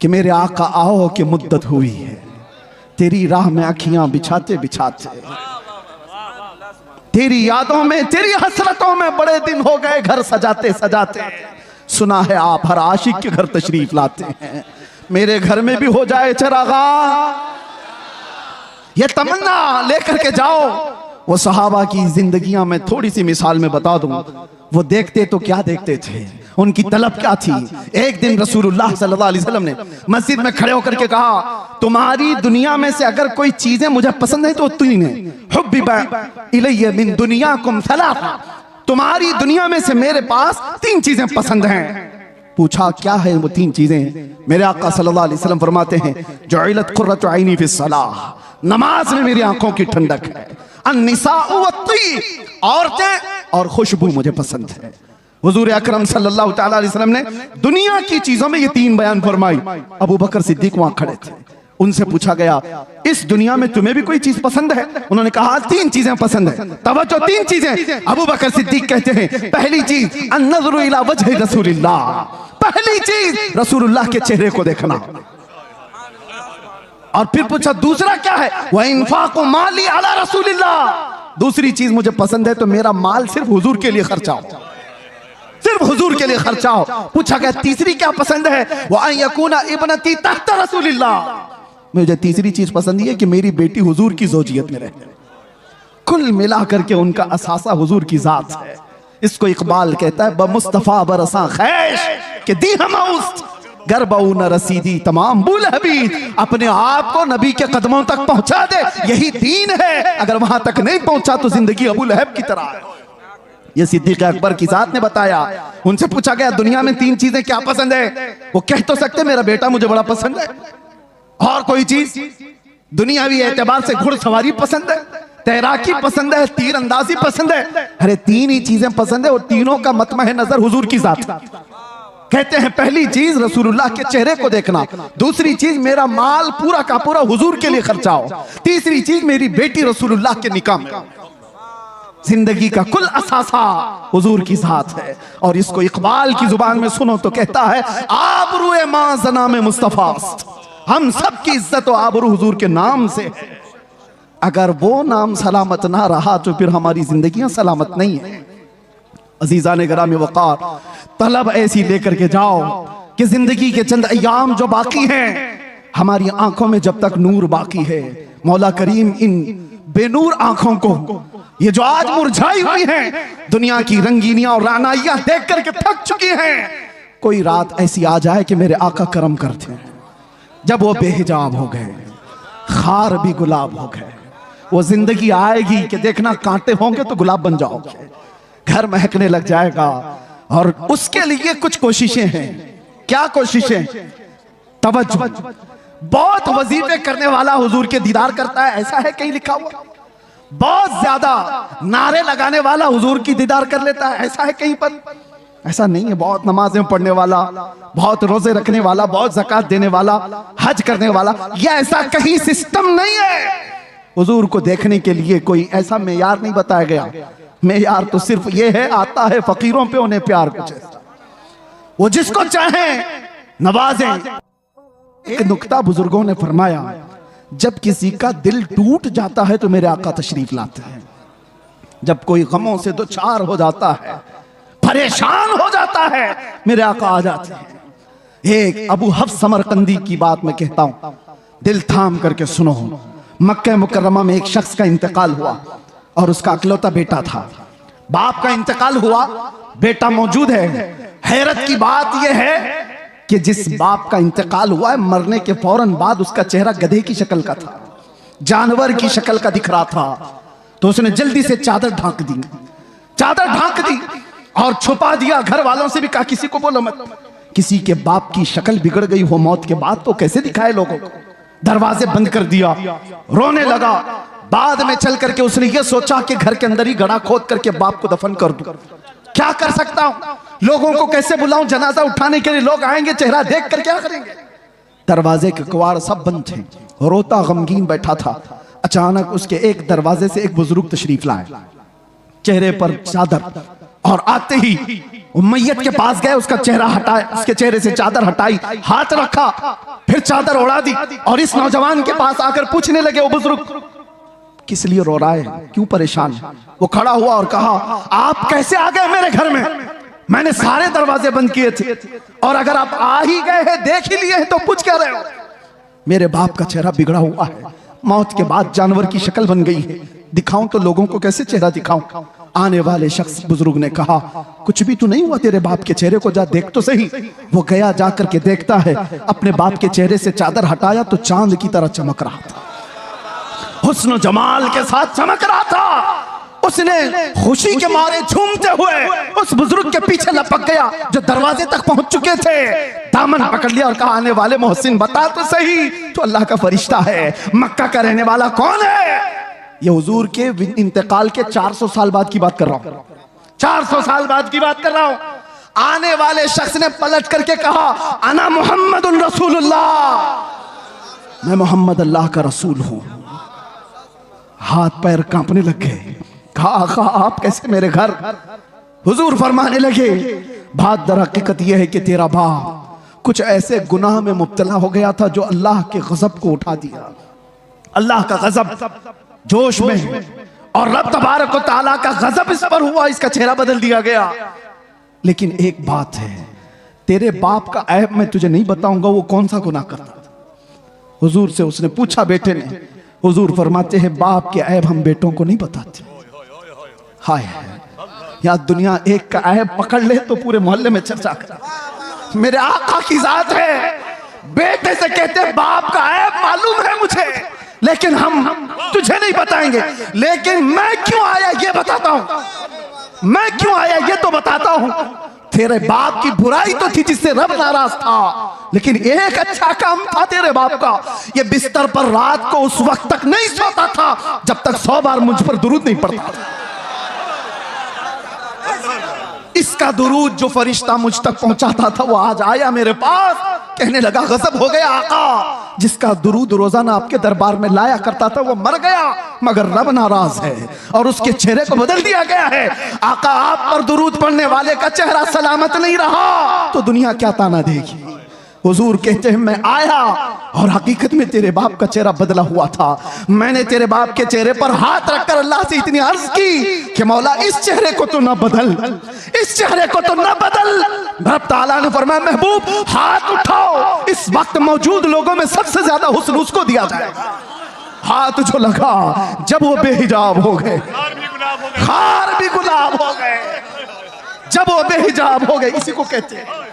Speaker 1: कि मेरे आका आओ कि मुद्दत हुई है, तेरी राह में अखियां बिछाते बिछाते, तेरी यादों में तेरी हसरतों में बड़े दिन हो गए घर सजाते सजाते। सुना है आप हर आशिक के घर तशरीफ लाते हैं, मेरे घर में भी हो जाए चरागा। ये तमन्ना लेकर के जाओ। वो सहाबा की जिंदगियां में थोड़ी सी मिसाल में बता दूं, वो देखते तो क्या देखते थे, उनकी तलब क्या थी। एक दिन रसूलुल्लाह सल्लल्लाहु अलैहि वसल्लम ने मस्जिद में खड़े होकर के कहा, तुम्हारी दुनिया में से अगर कोई चीजें मुझे पसंद है तो तीन है। हुब्बिबा इलैया मिन दुनियाकुम सलासा, तुम्हारी दुनिया में से मेरे पास 3 चीजें पसंद हैं। पूछा क्या है वो 3 चीजें? मेरे आका सल्लल्लाहु अलैहि वसल्लम फरमाते हैं, जुइलत कुर्रतु ऐनी फी सलाह, नमाज में मेरी आंखों की ठंडक है। अन्निसाउ वत्तीब, औरतें और खुशबू मुझे पसंद है। हुजूर अकरम सल्लल्लाहु तआला अलैहि वसल्लम ने दुनिया की चीजों में ये 3 बयान फरमाई। अबू बकर सिद्दीक वहां खड़े थे, उनसे पूछा गया इस दुनिया में तुम्हें भी कोई चीज पसंद है? उन्होंने कहा 3 चीजें पसंद है। तवज्जो, 3 चीजें। अबू बकर सिद्दीक कहते हैं पहली चीज अन्नज़रु इला वजहि रसूलिल्लाह, पहली चीज रसूलुल्लाह के चेहरे को देखना। और फिर पूछा दूसरा क्या है? वह इन्फाक़ु माली अला रसूलिल्लाह, दूसरी चीज मुझे पसंद है तो मेरा माल सिर्फ हुजूर के लिए खर्चा हो, सिर्फ हुजूर के लिए खर्चा हो। पूछा गया तीसरी क्या पसंद है? वह अन यकूना इब्नती तहत रसूलिल्लाह, मुझे तीसरी चीज पसंद है कि मेरी बेटी हुजूर की ज़ौजियत में रहे। कुल मिलाकर के उनका असासा हुजूर की जात है। इसको इकबाल कहता है बमुस्तफा बरसा खैश के दी हमउस्त गरबऊ न रसीदी तमाम बुल हबीब, अपने आप को नबी के कदमों तक पहुंचा दे, यही दीन है। अगर वहां तक नहीं पहुंचा तो जिंदगी अबू लहब की तरह है। ये सिद्दीक अकबर की जात ने बताया। उनसे पूछा गया दुनिया में 3 चीजें क्या पसंद है? वो कह तो सकते मेरा बेटा मुझे बड़ा पसंद है, और कोई चीज दुनियावी एतबार से घुड़सवारी पसंद है, तैराकी पसंद है, तीरंदाजी पसंद है। अरे 3 ही चीजें पसंद है और तीनों का मतमह नजर हुजूर की जात। कहते हैं पहली चीज रसूलुल्लाह के चेहरे को देखना, दूसरी चीज मेरा माल पूरा का पूरा हुजूर के लिए खर्चा हो, तीसरी चीज मेरी बेटी रसूलुल्लाह के निकाह में। जिंदगी का कुल असासा हुजूर की जात है। और इसको इकबाल की जुबान में सुनो तो कहता है आबरूए मां जनाम मुस्तफास्त, हम सब की इज्जत और आबरू हुजूर के नाम से है। अगर वो नाम सलामत ना रहा तो फिर हमारी जिंदगियां सलामत नहीं है। अजीजान गिरामी वक़ार, तलब ऐसी लेकर के जाओ कि जिंदगी के चंद अय्याम जो बाकी हैं, हमारी आंखों में जब तक नूर बाकी है, मौला करीम इन बेनूर आंखों को ये जो आज मुरझाई हुई हैं, दुनिया की रंगीनियां और रानाइयां देख करके थक चुकी हैं, कोई रात ऐसी आ जाए कि मेरे आका करम करते हैं, जब वो बेहिजाब हो गए, खार भी गुलाब हो गए, वो जिंदगी आएगी कि देखना कांटे होंगे तो गुलाब बन जाओगे, घर महकने लग जाएगा। और उसके लिए कुछ कोशिशें हैं। क्या कोशिशें? तवज्जो, बहुत वजीफे करने वाला हुजूर के दीदार करता है, ऐसा है कहीं लिखा हुआ? बहुत ज्यादा नारे लगाने वाला हुजूर की दीदार कर लेता है, ऐसा है कहीं पर? ऐसा नहीं है। बहुत नमाजें पढ़ने वाला, बहुत रोजे रखने वाला, बहुत ज़कात देने वाला, हज करने वाला, यह ऐसा कहीं सिस्टम नहीं है। हुजूर को देखने के लिए कोई ऐसा मेयार नहीं बताया गया। मेयार तो सिर्फ ये है, आता है फकीरों पे उन्हें प्यार, कुछ वो जिसको चाहे नवाजें। एक नुक्ता बुजुर्गों ने फरमाया, जब किसी का दिल टूट जाता है तो मेरे आका तशरीफ लाते हैं। जब कोई गमों से दो चार हो जाता है, परेशान हो जाता है, मेरे आका आ जाते हैं। एक अबू हफ्स समरकंदी की बात मैं कहता हूं, दिल थाम करके सुनो। मक्का मुकर्रमा में एक शख्स का इंतकाल हुआ और उसका इकलौता बेटा था। बाप का इंतकाल हुआ, बेटा मौजूद है। हैरत की बात यह है कि जिस बाप का इंतकाल हुआ है, मरने के फौरन बाद उसका चेहरा गधे की शक्ल का था, जानवर की शक्ल का दिख रहा था। तो उसने जल्दी से चादर ढांक दी, चादर ढांक दी और छुपा दिया। घर वालों से भी कहा किसी को बोलो मत। किसी के बाप की शक्ल बिगड़ गई हो मौत के बाद तो कैसे दिखाए लोगों को। दरवाजे बंद कर दिया, रोने लगा। बाद में चल करके उसने ये सोचा कि घर के अंदर ही गड्ढा खोद करके बाप को दफन कर दूं। क्या कर सकता हूं, लोगों को कैसे बुलाऊं, जनाजा उठाने के लिए लोग आएंगे, चेहरा देख कर क्या करेंगे। दरवाजे के कवाड़ सब बंद थे, रोता गमगीन बैठा था। अचानक उसके एक दरवाजे से एक बुजुर्ग तशरीफ लाए, चेहरे पर चादर, और आते ही मैयत के पास गए, उसका चेहरा हटाया, उसके चेहरे से चादर हटाई, हाथ रखा, फिर चादर उड़ा दी और इस नौजवान के पास आकर पूछने लगे, वो बुजुर्ग किस लिए रो रहा है, क्यों परेशान है। वो खड़ा हुआ और कहा, आप कैसे आ गए मेरे घर में? मैंने सारे दरवाजे बंद किए थे, और अगर आप आ ही गए हैं, देख ही लिए हैं, तो पूछ क्या रहे हो? मेरे बाप का चेहरा बिगड़ा हुआ है, मौत के बाद जानवर की शक्ल बन गई है, दिखाऊं तो लोगों को कैसे चेहरा दिखाऊं। आने वाले शख्स बुजुर्ग ने कहा, कुछ भी तो नहीं हुआ, तेरे बाप के चेहरे को जा देख तो सही। वो गया, जाकर के देखता है, अपने बाप के चेहरे से चादर हटाया तो चांद की तरह चमक रहा था, हुस्न जमाल के साथ चमक रहा था। उसने खुशी के मारे झूमते हुए उस बुजुर्ग के पीछे लपक गया जो दरवाजे तक पहुंच चुके थे। दामन पकड़ लिया और कहा, आने वाले मोहसिन बता तो सही, तो अल्लाह का फरिश्ता है, मक्का का रहने वाला कौन है? ये हुजूर के इंतकाल के 400 साल बाद की बात कर रहा हूं, 400 साल बाद की बात कर रहा हूं। आने वाले शख्स ने पलट करके कहा, अना मुहम्मदुन रसूलुल्लाह, मैं मोहम्मद अल्लाह का रसूल हूं। हाथ पैर कांपने लग गए। कहा, आका आप कैसे मेरे घर? हुजूर फरमाने लगे, बात दर हकीकत यह है कि तेरा बाप कुछ ऐसे गुनाह में मुब्तला हो गया था जो अल्लाह के गजब को उठा दिया। अल्लाह का गजब जोश में, और रब तबारक व तआला का गजब इस पर हुआ, इसका चेहरा बदल दिया गया। लेकिन एक बात है, तेरे बाप का ऐब मैं तुझे नहीं बताऊंगा, वो कौन सा गुनाह करता था। हुजूर से उसने पूछा बेटे ने। हुजूर फरमाते हैं, बाप के ऐब हम बेटों को नहीं बताते। हाय, या दुनिया एक का ऐब पकड़ ले तो पूरे मोहल्ले में चर्चा कर। मेरे आका की जात है, बेटे से कहते बाप का ऐब मालूम है मुझे, लेकिन हम तुझे नहीं बताएंगे। लेकिन मैं क्यों आया ये बताता हूं, मैं क्यों आया ये तो बताता हूं। तेरे बाप की बुराई तो थी जिससे रब नाराज था, लेकिन एक अच्छा काम था तेरे बाप का, ये बिस्तर पर रात को उस वक्त तक नहीं सोता था जब तक 100 बार मुझ पर दुरूद नहीं पड़ता था। इसका दुरूद जो फरिश्ता मुझ तक पहुंचाता था वो आज आया मेरे पास, कहने लगा गजब हो गया आका, जिसका दुरूद रोजाना आपके दरबार में लाया करता था वो मर गया, मगर रब नाराज है और उसके चेहरे को बदल दिया गया है। आका आप पर दुरूद पढ़ने वाले का चेहरा सलामत नहीं रहा तो दुनिया क्या ताना देगी। हुजूर कहते हैं, मैं आया और हकीकत में तेरे बाप का चेहरा बदला हुआ था। मैंने तेरे बाप के चेहरे पर हाथ रखकर अल्लाह से इतनी अर्ज की कि मौला इस चेहरे को तो न बदल, इस चेहरे को तो न बदल। रब ताला ने फरमाया, महबूब हाथ उठाओ, इस वक्त मौजूद लोगों में सबसे ज्यादा हुस्न उसको दिया जाएगा। हाथ जो लगा, जब वो बेहिजाब हो गए, खार भी गुलाब हो गए, जब वो बेहिजाब हो गए, इसी को कहते हैं,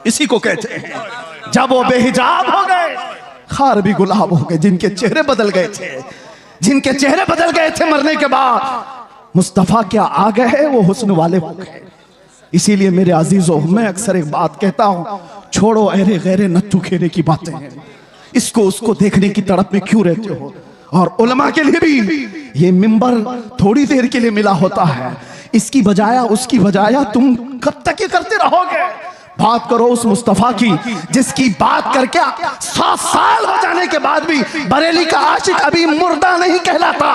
Speaker 1: इसी को कहते हैं जब वो बेहिजाब हो गए, खार भी गुलाब हो गए। जिनके चेहरे बदल गए थे, जिनके चेहरे बदल गए थे मरने के बाद, मुस्तफा क्या आ गए हैं, वो हुस्न वाले हो गए। इसीलिए मेरे अजीजों, मैं अक्सर एक बात कहता हूं, छोड़ो अरे गैरे नत्थु खेरे की बातें हैं, इसको उसको देखने की तड़प में क्यों रहते हो। और उलमा के लिए भी ये मिंबर थोड़ी देर के लिए मिला होता है, इसकी बजाया उसकी बजाया तुम कब तक ये करते रहोगे। बात करो उस मुस्तफा की जिसकी बात करके 100 साल हो जाने के बाद भी बरेली का आशिक अभी मुर्दा नहीं कहलाता।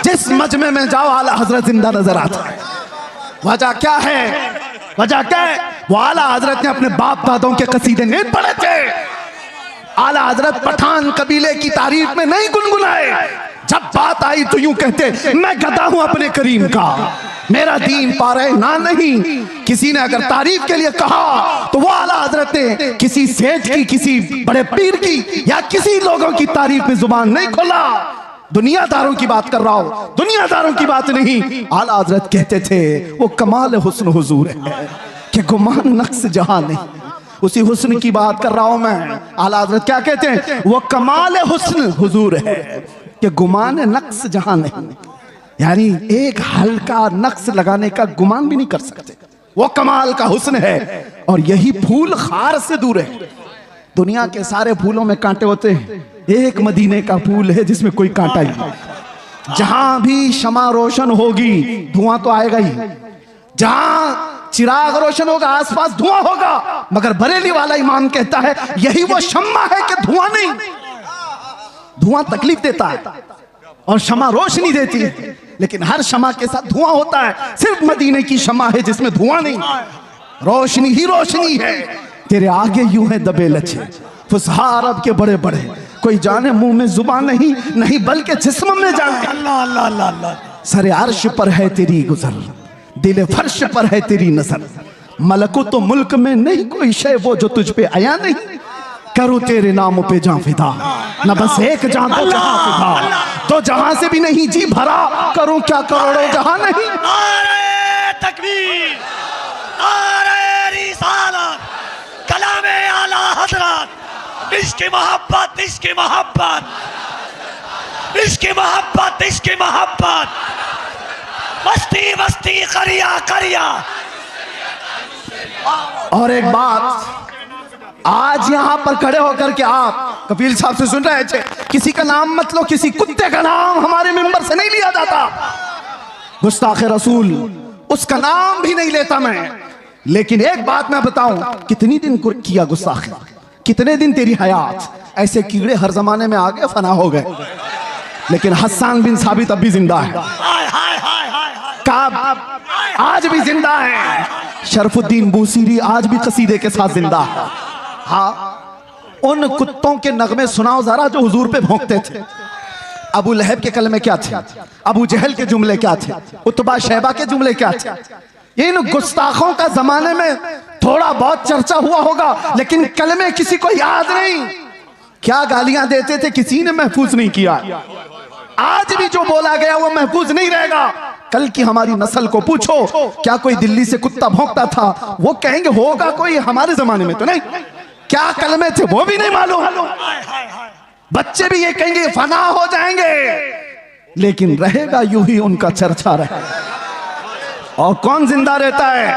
Speaker 1: जिस मजमे में जाओ आला हजरत जिंदा नजर आता है। वजह क्या है, वजह क्या है? वो आला हजरत ने अपने बाप दादों के कसीदे नहीं पढ़े थे। आला हजरत पठान कबीले की तारीफ में नहीं गुनगुनाए। जब बात आई तो यूं कहते, मैं गदा हूं अपने करीम का, मेरा दीन पारे ना नहीं। किसी ने अगर तारीफ के लिए कहा तो वो आला हजरत ने किसी सेठ की, किसी बड़े पीर की या किसी लोगों की तारीफ में जुबान नहीं खोला। दुनियादारों की बात कर रहा हूं, दुनियादारों की बात नहीं। आला हजरत कहते थे, वो कमाल हुस्न हुजूर है कि गुमान नक्श जहां नहीं। उसी हुस्न की बात कर रहा हूं मैं। आला हजरत क्या कहते हैं, वो कमाल हुस्न हुजूर है कि गुमान नक्श जहां नहीं, यानी एक हल्का नक्श लगाने का गुमान भी नहीं कर सकते। वो कमाल का हुस्न है और यही फूल खार से दूर है। दुनिया के सारे फूलों में कांटे होते हैं, एक मदीने का फूल है जिसमें कोई कांटा ही नहीं। जहां भी शमा रोशन होगी धुआं तो आएगा ही, जहां चिराग रोशन होगा आसपास धुआं होगा, मगर बरेली वाला इमाम कहता है यही वो शम्मा है कि धुआं नहीं। धुआं तकलीफ देता है और शमा रोशनी देती है, लेकिन हर शमा के साथ धुआं होता है। सिर्फ मदीने की शमा है जिसमें धुआं नहीं, रोशनी ही रोशनी है। तेरे आगे यूं है दबे लचे फुसहा अरब के बड़े बड़े, कोई जाने मुंह में जुबान नहीं, नहीं बल्कि जिस्म में जाने। अल्लाह अल्लाह अल्लाह अल्लाह। सरे अर्श पर है तेरी गुजर, दिले फर्श पर है तेरी नजर। मलकुत तो मुल्क में नहीं कोई शय वो जो तुझ पे आया नहीं। करूं तेरे नामों पे जान फिदा, न बस एक जान तो जहां फिदा, तो जहां से भी नहीं जी भरा, करूं क्या करोड़ों जहां नहीं।
Speaker 3: नारे तकबीर, नारे रिसालत, कलामे आला हजरत, इश्क मोहब्बत, इश्क मोहब्बत, इसकी मोहब्बत, इसकी मोहब्बत, बस्ती बस्ती करिया करिया।
Speaker 1: और एक बात, आज यहां पर खड़े होकर के आप कपिल साहब से सुन रहे थे, किसी का नाम मत लो, किसी कुत्ते का नाम हमारे मिंबर से नहीं लिया जाता। गुस्ताख रसूल उसका नाम भी नहीं लेता मैं। लेकिन एक बात मैं बताऊं, कितनी दिन किया गुस्ताखी, कितने दिन तेरी हयात। ऐसे कीड़े हर जमाने में आ गए, फना हो गए, लेकिन हस्सान बिन साबित अब भी जिंदा है, काब आज भी जिंदा है, शरफुद्दीन बूसीरी आज भी कसीदे के साथ जिंदा है। हाँ, उन कुत्तों के नगमे सुनाओ जरा जो हुजूर पे भौंकते थे। अबू लहब के कलमे क्या थे, अबू जहल के जुमले क्या थे, उतबा शैबा के जुमले क्या थे। इन गुस्ताखों का जमाने में थोड़ा बहुत चर्चा हुआ होगा, लेकिन कलमे किसी को याद नहीं। क्या गालियां देते थे, किसी ने महफूज नहीं किया। आज भी जो बोला गया वो महफूज नहीं रहेगा। कल की हमारी नस्ल को पूछो, क्या कोई दिल्ली से कुत्ता भौंकता था, वो कहेंगे होगा कोई, हमारे जमाने में तो नहीं। क्या कलमे थे वो भी नहीं मालूम। बच्चे भी ये कहेंगे फना हो जाएंगे, लेकिन रहेगा यूं ही उनका चर्चा रहेगा। और कौन जिंदा रहता है,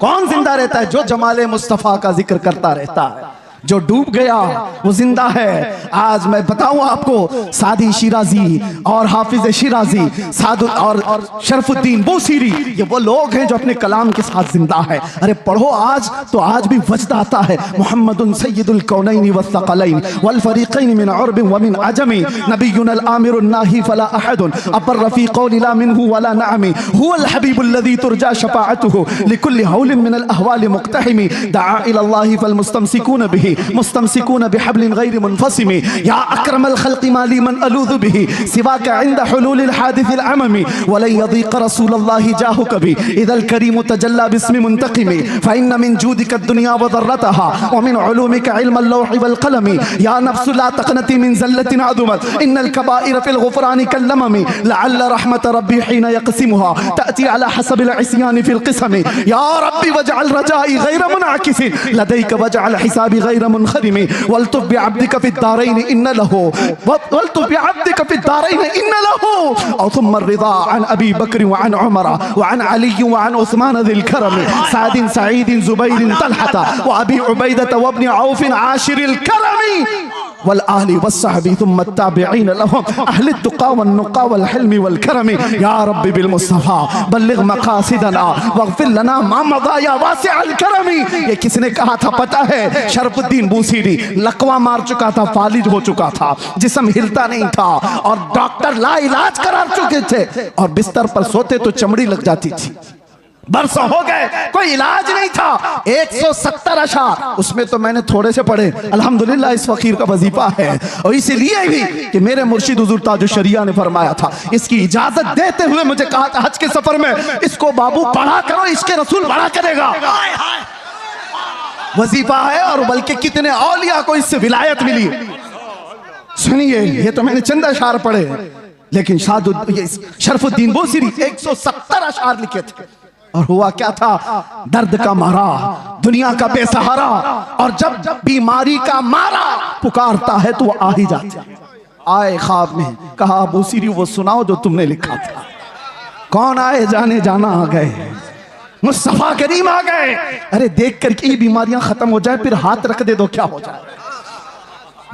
Speaker 1: कौन जिंदा रहता है? जो जमाले मुस्तफा का जिक्र करता रहता है। जो डूब गया वो जिंदा है। आज मैं बताऊं आपको, सादी शिराजी और हाफिज शिराजी, सादु और शरफुद्दीन बूसीरी, ये वो लोग हैं जो अपने कलाम के साथ जिंदा है। अरे पढ़ो आज तो आज भी वजद आता है। मुहम्मदुन सय्यदुल कौनैन वस्सक़लैन वल फरीक़ैन मिन उर्ब व मिन अजमी, नबियुनल आमिरुन नाही फला अहदुन अबर रफ़ीक़ौन ला मिन्हु वला नअमी, हुवल हबीबुल लज़ी तुरजा शफ़ाअतुहु लिकुल्लि हौलिन मिनल अहवालि मुक़तहिमी, दआ इलल्लाहि फल मुस्तमसिकून बिही मुस्तमसिकून बिहब्लिन गैर मुनफ़सिमी, या अक्रमल खल्क़ि माली मन अलूज़ु बिही सिवाका इंद हुलूलिल हादिसिल अममी, वलन यज़ीक़ रसूलल्लाहि जाहु कभी इदल करीम तजल्ला बिस्मि मुंतक़िमी, फ़इन्न मिन जूदिका दुनिया व ज़र्रतहा व मिन उलूमिका इल्मल लौहि वल क़लमी, या नफ्सु ला तक़नती मिन ज़ल्लतिन अज़ुमत इन्नल कबाइर फ़िल ग़ुफ़रानि कल्लममी, लअल्ल रहमत रब्बी हीन यक़सिमुहा तअती अला हसबिल इस्यानि फ़िल क़िस्मी, या रब्बी वजअल रजाई गैर मुनअकिसिन लदैक वजअल हिसाबी गैर मुनख़रिमी, वल्तुफ़ बिअब्दिका फ़िद्दारैन इन्न लहू, वल्तुफ़ बिअब्दिका फ़िद्दारैन इन्न लहू, औ थुम्मा रिज़ा अन अबी बकर व अन उमर व अन अली व अन उस्मान ज़िल करम, सादिन सईदिन ज़ुबैर तलहता व अबी उबैदता व इब्न औफ़ आशिरिल करमी, वल आहली वस्सहबी थुम्मा त्ताबिईन लहुम अहलि तुक़ा वन नुक़ा वल हिल्मी वल करमी, या रब्बी बिल मुस्तफ़ा बल्लिग़ मक़ासिदना वग़फ़िर लना मा मज़ा या वासिअल करमी। ये किसने कहा था पता है? शरफुद्दीन बूसीरी। लकवा मार चुका था, फालिज हो चुका था, जिस्म हिलता नहीं था, और डॉक्टर ला इलाज करा चुके थे, और बिस्तर पर सोते तो चमड़ी लग जाती थी। बरसों हो गए, कोई इलाज नहीं था। 170 अशार, उसमें तो मैंने थोड़े से पढ़े, अल्हम्दुलिल्लाह इस फकीर का वजीफा है। और इसीलिए भी कि मेरे मुर्शिद हुजूर ताजुश शरिया ने फरमाया था, इसकी इजाजत देते हुए मुझे कहा था हज के सफर में, इसको बाबू पढ़ा करो, इसके रसूल बड़ा करेगा। वजीफा है, और बल्कि कितने औलिया को इससे विलायत मिली। सुनिए, ये तो मैंने चंद अशार पढ़े, लेकिन शरफुद्दीन बूसीरी 170 अशार लिखे थे। और हुआ क्या था? दर्द का मारा, दुनिया का बेसहारा, और जब बीमारी का मारा पुकारता है तो वो आ ही जाता है। आए ख्वाब में, कहा बूसीरी वो सुनाओ जो तुमने लिखा था। कौन आए? जाने जाना आ गए, मुस्तफा करीम आ गए। अरे देख करके ही बीमारियां खत्म हो जाए, फिर हाथ रख दे दो क्या हो जाए?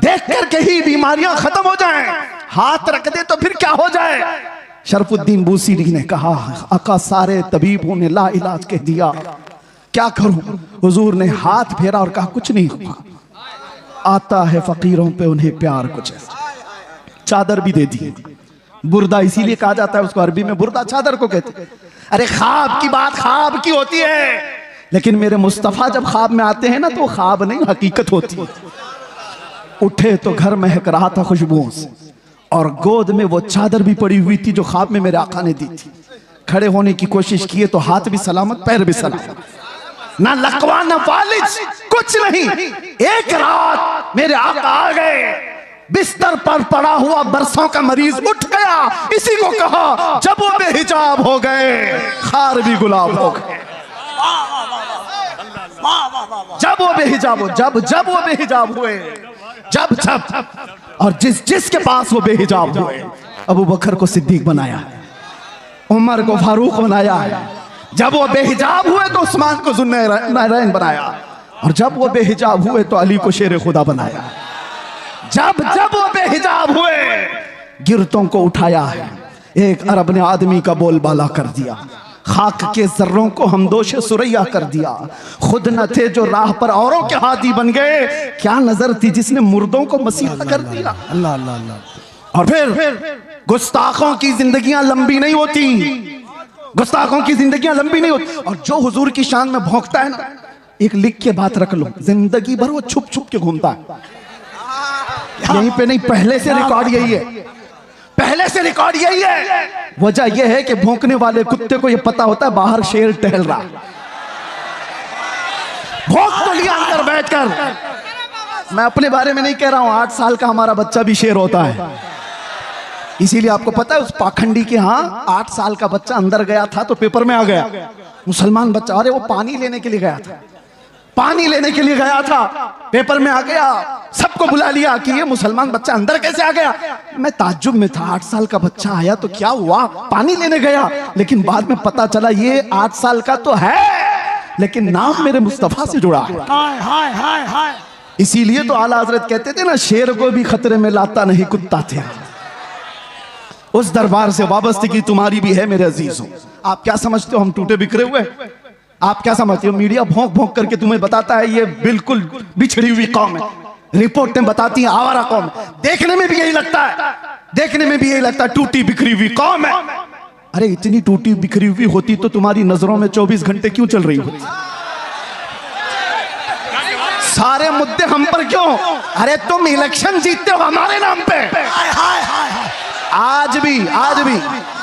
Speaker 1: देख करके ही बीमारियां खत्म हो जाएं, हाथ रख दे तो फिर क्या हो जाए? शरफुद्दीन बूसीरी ने कहा, आका सारे तबीबों ने ला इलाज कह दिया, क्या करूं? हुजूर ने हाथ फेरा और कहा कुछ नहीं हुआ, आता है फकीरों पे उन्हें प्यार कुछ ऐसा। चादर भी दे दी। बुर्दा इसीलिए कहा जाता है उसको, अरबी में बुर्दा चादर को कहते हैं। अरे ख्वाब की बात ख्वाब की होती है, लेकिन मेरे मुस्तफा जब ख्वाब में आते हैं ना तो ख्वाब नहीं हकीकत होती है। उठे तो घर महक रहा था खुशबुओं से, और गोद में वो चादर भी पड़ी हुई थी जो ख्वाब में मेरे आका ने दी थी। खड़े होने की कोशिश किए तो हाथ भी सलामत, पैर भी सलामत, ना लकवा ना फालिज, कुछ नहीं। एक रात मेरे आका आ गए, बिस्तर पर पड़ा हुआ बरसों का मरीज उठ गया। इसी को कहा जब वो बेहिजाब हो गए, खार भी गुलाब हो गए। जब वो बेहिजाब हो, जब वो बेहिजाब हुए, जब और जिसके पास वो बेहिजाब हुए, अबू बकर को सिद्दीक बनाया है, उमर को फारूक बनाया है। जब वो बेहिजाब हुए तो उस्मान को ज़ुन्नूरैन बनाया, और जब वो बेहिजाब हुए तो अली को शेर खुदा बनाया। जब जब वो बेहिजाब हुए गिरतों को उठाया है। एक अरब ने आदमी का बोलबाला कर दिया, खाक के जर्रों को हमदोशे सुरैया कर दिया। खुद न थे जो राह पर औरों के हादी बन गए, क्या नजर थी जिसने मुर्दों को मसीहा कर दिया।
Speaker 3: अल्लाह अल्लाह अल्लाह।
Speaker 1: और फिर गुस्ताखों की जिंदगियां लंबी नहीं होती, गुस्ताखों की जिंदगियां लंबी नहीं होती। और जो हुजूर की शान में भौंकता है ना, एक लिख के बात रख लो, जिंदगी भर वो छुप छुप के घूमता है। यहीं पे नहीं, पहले से रिकॉर्ड यही है, पहले से रिकॉर्ड यही है। वजह यह है कि भौंकने वाले कुत्ते को यह पता होता है बाहर शेर टहल रहा। भौंक तो लिया अंदर बैठकर। मैं अपने बारे में नहीं कह रहा हूं, 8 साल का हमारा बच्चा भी शेर होता है। इसीलिए आपको पता है उस पाखंडी के यहाँ 8 साल का बच्चा अंदर गया था तो पेपर में आ गया, मुसलमान बच्चा। अरे वो पानी लेने के लिए गया था, पानी लेने के लिए गया था, पेपर में आ गया। सबको बुला लिया कि ये मुसलमान बच्चा अंदर कैसे आ गया। मैं ताज्जुब में था, 8 साल का बच्चा आया तो क्या हुआ, पानी लेने गया। लेकिन बाद में पता चला ये 8 साल का तो है, लेकिन नाम मेरे मुस्तफा से जुड़ा है।
Speaker 3: हाय हाय हाय हाय।
Speaker 1: इसीलिए तो आला हजरत कहते थे ना, शेर को भी खतरे में लाता नहीं कुत्ता थे। उस दरबार से वाबस्तगी तुम्हारी भी है मेरे अजीजों। आप क्या समझते हो हम टूटे बिखरे हुए? आप क्या समझते हो मीडिया भौंक भौंक करके तुम्हें बताता है ये बिल्कुल बिछड़ी हुई कौम है, रिपोर्टें बताती हैं आवारा कौम है। देखने में भी यही लगता है, देखने में भी यही लगता है टूटी बिखरी हुई कौम है। अरे इतनी टूटी बिखरी हुई होती तो तुम्हारी नजरों में 24 घंटे क्यों चल रही होती? सारे मुद्दे हम पर क्यों? अरे तुम इलेक्शन जीतते हो हमारे नाम पे।
Speaker 3: हाय हाय हाय हाय।
Speaker 1: आज भी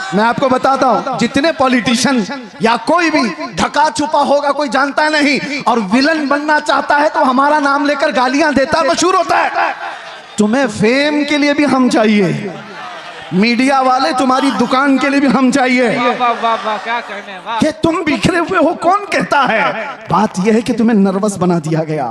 Speaker 1: मैं आपको बताता हूं, जितने पॉलिटिशियन या कोई भी ढका छुपा होगा कोई जानता नहीं, और विलन बनना चाहता है तो हमारा नाम लेकर गालियां देता मशहूर होता है। तुम्हें फेम के लिए भी हम चाहिए, मीडिया वाले तुम्हारी दुकान के लिए भी हम चाहिए।
Speaker 2: क्या कहने हैं, वाह।
Speaker 1: कि तुम बिखरे हुए हो कौन कहता है? बात यह है कि तुम्हें नर्वस बना दिया गया,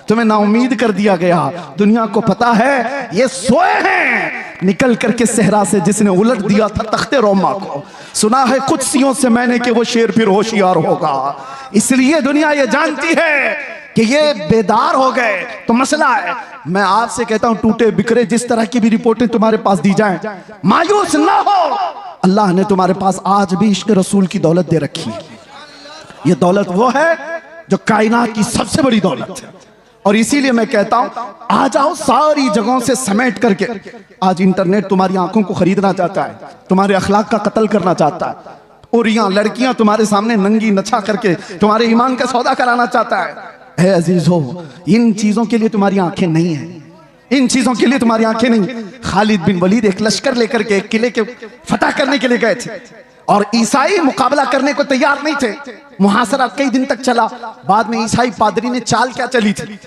Speaker 1: तुम्हें नाउमीद कर दिया गया। दुनिया को पता है ये सोए हैं निकल करके सहरा से, जिसने उलट दिया था तख्ते रोमा को। सुना है कुदसियों से मैंने कि वो शेर फिर होशियार होगा। इसलिए दुनिया ये जानती है कि ये बेदार हो गए तो मसला है। मैं आपसे कहता हूं टूटे बिखरे जिस तरह की भी रिपोर्टें तुम्हारे पास दी जाएं, मायूस ना हो। अल्लाह ने तुम्हारे पास आज भी इश्क रसूल की दौलत दे रखी है। ये दौलत वो है जो कायनात की सबसे बड़ी दौलत है। और इसीलिए मैं कहता हूं आ जाओ सारी जगहों से समेट करके। आज इंटरनेट तुम्हारी आंखों को खरीदना चाहता है, तुम्हारे अखलाक का कत्ल करना चाहता है, और यहाँ लड़कियां तुम्हारे सामने नंगी नछा करके तुम्हारे ईमान का सौदा कराना चाहता है। है अजीज हो, इन चीजों के लिए तुम्हारी आंखें नहीं है, इन चीजों के लिए तुम्हारी आंखें नहीं। खालिद बिन वलीद एक लश्कर लेकर के एक किले के फतह करने के लिए गए थे, और ईसाई मुकाबला करने को तैयार नहीं थे। मुहासरा कई दिन तक चला। बाद में ईसाई पादरी ने चाल क्या चली थी,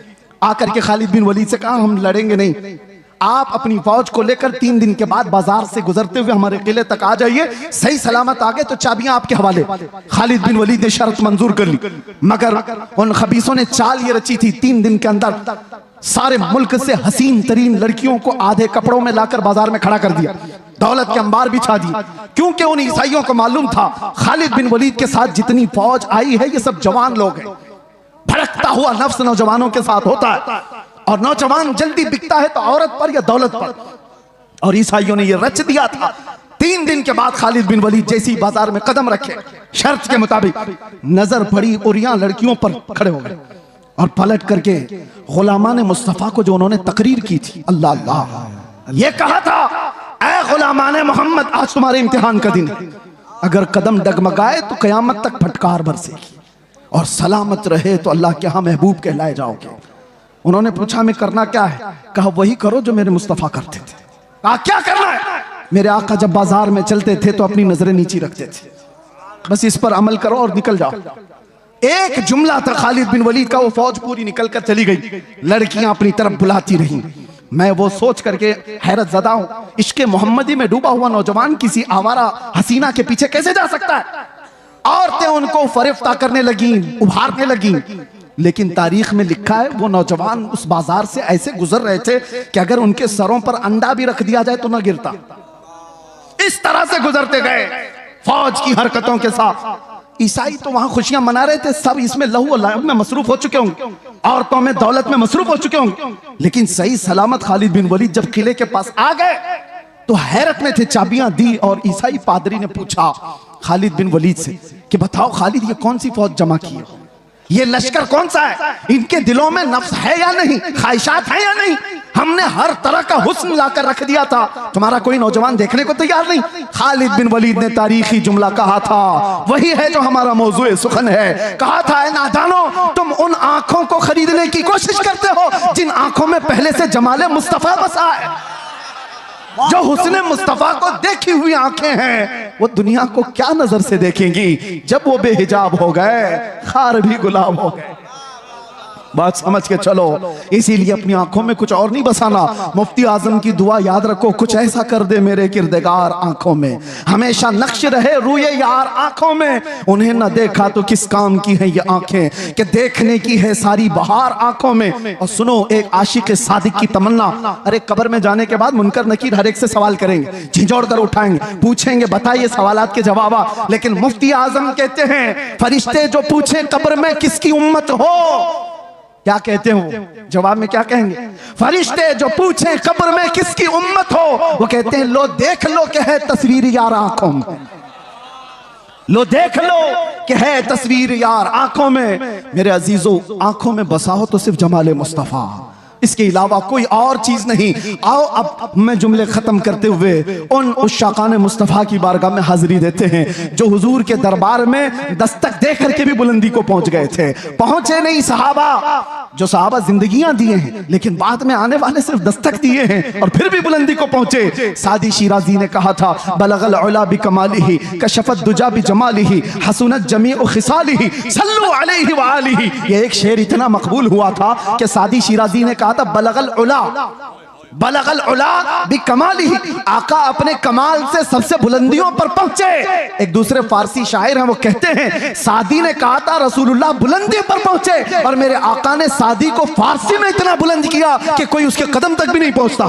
Speaker 1: आकर के खालिद बिन वलीद से कहा हम लड़ेंगे नहीं, आप अपनी फौज को लेकर 3 दिन के बाद बाजार से गुजरते हुए हमारे किले तक आ जाइए, सही सलामत आ गए तो चाबियां आपके हवाले। खालिद बिन वलीद ने शर्त मंजूर कर ली, मगर उन खबीसों ने चाल ये रची थी 3 दिन के अंदर सारे मुल्क से हसीन तरीन लड़कियों को आधे कपड़ों में लाकर बाजार में खड़ा कर दिया, दौलत के अंबार बिछा दी। क्योंकि उन ईसाइयों को मालूम था खालिद बिन वलीद के साथ जितनी फौज आई है ये सब जवान लोग हैं। भड़कता हुआ नफ्स नौजवानों के साथ होता है, और नौजवान जल्दी बिकता है तो औरत पर या दौलत पर। और ईसाइयों ने यह रच दिया था। 3 दिन के बाद खालिद बिन वलीद जैसी बाजार में कदम रखे, शर्त के मुताबिक नजर पड़ी और यहाँ लड़कियों पर खड़े हो गए, और पलट करके गुलामान मुस्तफा को जो उन्होंने तकरीर की थी, अल्लाह अल्लाह, ये कहा था ऐ गुलामान मोहम्मद आज तुम्हारे इम्तिहान का दिन है। अगर कदम डगमगाए तो कयामत तक फटकार बरसेगी, और सलामत रहे तो अल्लाह के यहाँ महबूब कहलाए जाओगे। उन्होंने पूछा मैं करना क्या है? कहा वही करो जो मेरे मुस्तफा करते थे। कहा क्या करना है? मेरे आका जब बाजार में चलते थे तो अपनी नजरें नीची रखते थे, बस इस पर अमल करो और निकल जाओ। एक जुमला था खालिद बिन वलीद का, वो फौज पूरी निकल कर चली गई, लड़कियां अपनी तरफ बुलाती रही। मैं वो सोच करके हैरत ज़दा हूं, इश्क़े मोहम्मदी में डूबा हुआ नौजवान किसी आवारा हसीना के पीछे कैसे जा सकता है? औरतें उनको फरिफ्ता करने लगी, उभारने लगी। लेकिन तारीख में लिखा है वो नौजवान उस बाजार से ऐसे गुजर रहे थे कि अगर उनके सरों पर अंडा भी रख दिया जाए तो ना गिरता। इस तरह से गुजरते गए फौज की हरकतों के साथ। ईसाई तो वहां खुशियां मना रहे थे, सब इसमें लहू और लाहब में मसरूफ हो चुके होंगे, औरतों में दौलत में मसरूफ हो चुके होंगे। लेकिन सही सलामत खालिद बिन वलीद जब किले के पास आ गए तो हैरत में थे, चाबियां दी और ईसाई पादरी ने पूछा खालिद बिन वलीद से कि बताओ खालिद, ये कौन सी फौज जमा की है, ये लश्कर कौन सा है, इनके दिलों में नफ्स है या नहीं, ख्वाहिशात है या नहीं? हमने हर तरह का हुस्न लाकर रख दिया था, तुम्हारा कोई नौजवान देखने को तैयार नहीं। खालिद बिन वलीद ने तारीखी जुमला कहा था, वही है जो हमारा मौजूए सुखन है। कहा था, ए नादानो, तुम उन आंखों को खरीदने की कोशिश करते हो जिन आंखों में पहले से जमाले मुस्तफा बसा है। जो हुस्ने मुस्तफा को देखी हुई आंखें हैं वो दुनिया को क्या नजर से देखेंगी जब वो बेहिजाब हो गए, खार भी गुलाब हो गए। बात समझ के चलो, इसीलिए अपनी आंखों में कुछ और नहीं बसाना। मुफ्ती आजम की दुआ याद रखो, कुछ ऐसा कर दे मेरे किरदेगार आंखों में, हमेशा नक्श रहे रूए यार आंखों में। उन्हें न देखा तो किस काम की है ये आंखें कि देखने की है सारी बहार आंखों में। और सुनो एक आशिक सादिक की तमन्ना, अरे कब्र में जाने के बाद मुनकर नकीर हर एक से सवाल करेंगे, झिझोड़ कर उठाएंगे, पूछेंगे बताइए सवालात के जवाब। लेकिन मुफ्ती आजम कहते हैं, फरिश्ते जो पूछे कब्र में किसकी उम्मत हो, क्या कहते हो जवाब में, क्या कहेंगे? फरिश्ते जो पूछे कब्र में किसकी उम्मत हो, वो कहते हैं लो देख लो कि है तस्वीर यार आंखों में, लो देख लो कि है तस्वीर यार आंखों में। मेरे अजीजों, आंखों में बसा हो तो सिर्फ जमाले मुस्तफा, इसके अलावा कोई और चीज नहीं। आओ अब मैं जुमले खत्म करते हुए उन उश्शाकान मुस्तफा की बारगाह में हाजिरी देते हैं जो हुजूर के दरबार में दस्तक दे करके भी बुलंदी को पहुंच गए थे। पहुंचे नहीं सहाबा, जो सहाबा जिंदगियां दिए हैं लेकिन बाद में आने वाले सिर्फ दस्तक दिए हैं और फिर भी बुलंदी को पहुंचे। सादी शिराजी ने कहा था, बलगल उला बि कमालिही कशफत दुजा बि जमालिही हसनत जमीउ खिसालिही सल्लु अलैहि व आलिही। ये एक शेर इतना मकबूल हुआ था कि सादी शिराजी ने कहा था, बलगल उला बि कमालिही, आका अपने कमाल से सबसे बुलंदियों पर पहुंचे। एक दूसरे फारसी शायर हैं, वो कहते हैं, सादी ने कहा था रसूलुल्लाह बुलंदी पर पहुंचे, और मेरे आका ने सादी को फारसी में इतना बुलंद किया कि कोई उसके कदम तक भी नहीं पहुंचता।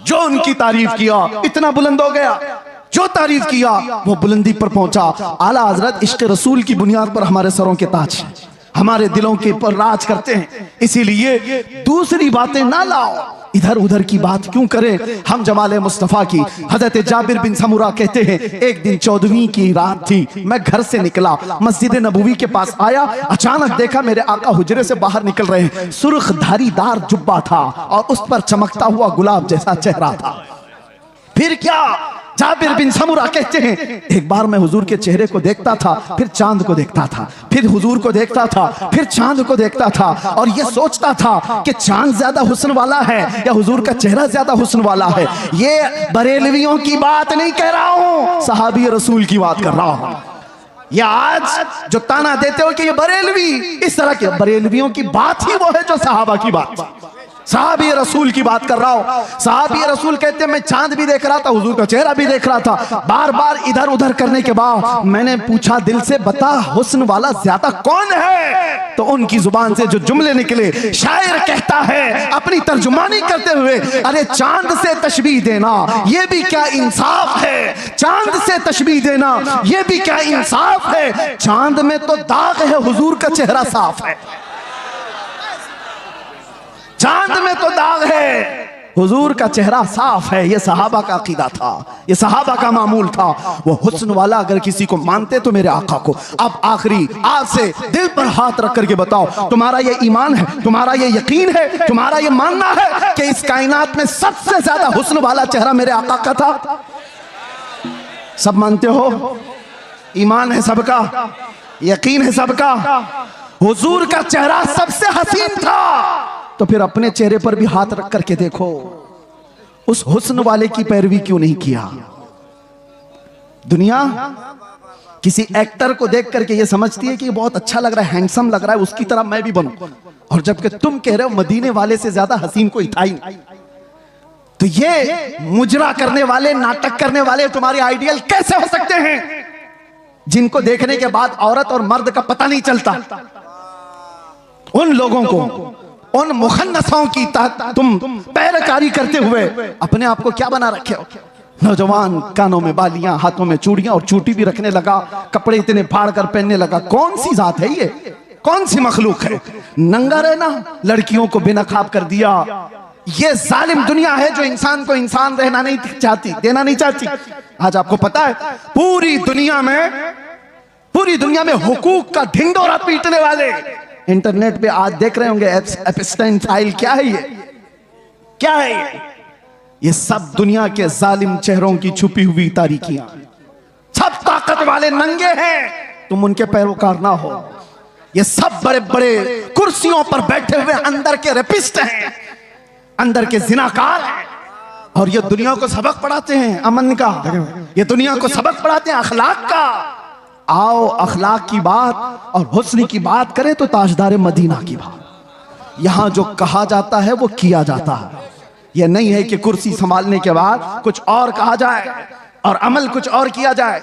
Speaker 1: जो उनकी तारीफ किया इतना बुलंद हो गया, जो तारीफ किया वो बुलंदी पर पहुंचा। आला हजरत इश्क रसूल की बुनियाद पर हमारे सरों के ताज हैं, हमारे दिलों के ऊपर राज करते हैं। इसीलिए दूसरी बातें ना लाओ, इधर उधर की बात क्यों करें। हम जमाले मुस्तफा की। हजरत जाबिर बिन समुरा कहते हैं, एक दिन 14वीं की रात थी, मैं घर से निकला, मस्जिद नबवी के पास आया, अचानक देखा मेरे आका हुजरे से बाहर निकल रहे हैं। सुर्ख धारीदार जुब्बा था और उस पर चमकता हुआ गुलाब जैसा चेहरा था। फिर क्या, जाबिर बिन समुरा कहते हैं, एक बार मैं हुजूर के चेहरे को देखता था, फिर चांद को देखता था, फिर हुजूर को देखता था, फिर चांद को देखता था, और यह सोचता था कि चांद ज्यादा हुस्न वाला है या हुजूर का चेहरा ज्यादा हुस्न वाला है। ये बरेलवियों की बात नहीं कह रहा हूं, सहाबी रसूल की बात कर रहा हूं। या आज जो ताना देते हो कि ये बरेलवी, इस तरह के बरेलवियों की बात ही वो है जो सहाबा की बात, साहबी रसूल की बात कर रहा हूं। साहबी रसूल कहते हैं, मैं चांद भी देख रहा था, हुजूर का चेहरा भी देख रहा था। बार बार इधर उधर करने के बाद मैंने पूछा दिल से, बता हुस्न वाला ज्यादा कौन है? तो उनकी जुबान से जो जुमले निकले, शायर कहता है अपनी तर्जुमानी करते हुए, अरे चांद से तशबीह देना ये भी क्या इंसाफ है, चांद से तशबीह देना ये भी क्या इंसाफ है, चांद में तो दाग है, हुजूर का चेहरा साफ है। चांद में तो दाग है, हुजूर का चेहरा साफ है। ये सहाबा का अकीदा था, ये सहाबा का मामूल था। वो हुस्न वाला अगर किसी को मानते तो मेरे आका को। अब आखिरी आज से दिल पर हाथ रख करके बताओ, तुम्हारा ये ईमान है, तुम्हारा ये यकीन है, तुम्हारा ये मानना है कि इस कायनात में सबसे ज्यादा हुस्न वाला चेहरा मेरे आका का था? सब मानते हो? ईमान है सबका, यकीन है सबका, हुजूर का चेहरा सबसे हसीन था। तो फिर अपने चेहरे पर भी हाथ रख करके देखो, उस हुस्न वाले की पैरवी क्यों नहीं किया? दुनिया किसी एक्टर को देख करके ये समझती है कि ये बहुत अच्छा लग रहा है, हैंडसम लग रहा है, उसकी तरह मैं भी बनूं, और जबकि तुम कह रहे हो मदीने वाले से ज्यादा हसीन कोई था ही नहीं। तो ये मुजरा करने वाले, नाटक करने वाले तुम्हारे आइडियल कैसे हो सकते हैं, जिनको देखने के बाद औरत और मर्द का पता नहीं चलता? उन लोगों को, उन मुखन्नसों की तुम पैरकारी करते हुए अपने आप को क्या बना रखे हो? नौजवान कानों में बालियां, हाथों में चूड़ियां और चूटी भी रखने लगा, कपड़े इतने फाड़ कर पहनने लगा। कौन सी जात है ये, कौन सी मखलूक है? नंगा रहना, लड़कियों को बेनकाब कर दिया। ये जालिम दुनिया है जो इंसान को इंसान रहना नहीं चाहती, देना नहीं चाहती। आज आपको पता है पूरी दुनिया में हुकूक का ढिंडोरा पीटने वाले इंटरनेट पे आज देख रहे होंगे एप्स्टाइन फाइल। क्या है ये, क्या है ये सब दुनिया के जालिम चेहरों की छुपी हुई तारीकियां। सब ताकत वाले नंगे हैं, तुम उनके पैरोकार ना हो। ये सब बड़े बड़े कुर्सियों पर बैठे हुए अंदर के रेपिस्ट हैं, अंदर के जिनाकार हैं, और ये दुनिया को सबक पढ़ाते हैं अमन का, ये दुनिया को सबक पढ़ाते हैं अखलाक का। आओ अखलाक की बात और हुस्न की बात करें तो ताजदार मदीना की बात। यहां जो कहा जाता है वो किया जाता है। यह नहीं है कि कुर्सी संभालने के बाद कुछ और कहा जाए और अमल कुछ और किया जाए।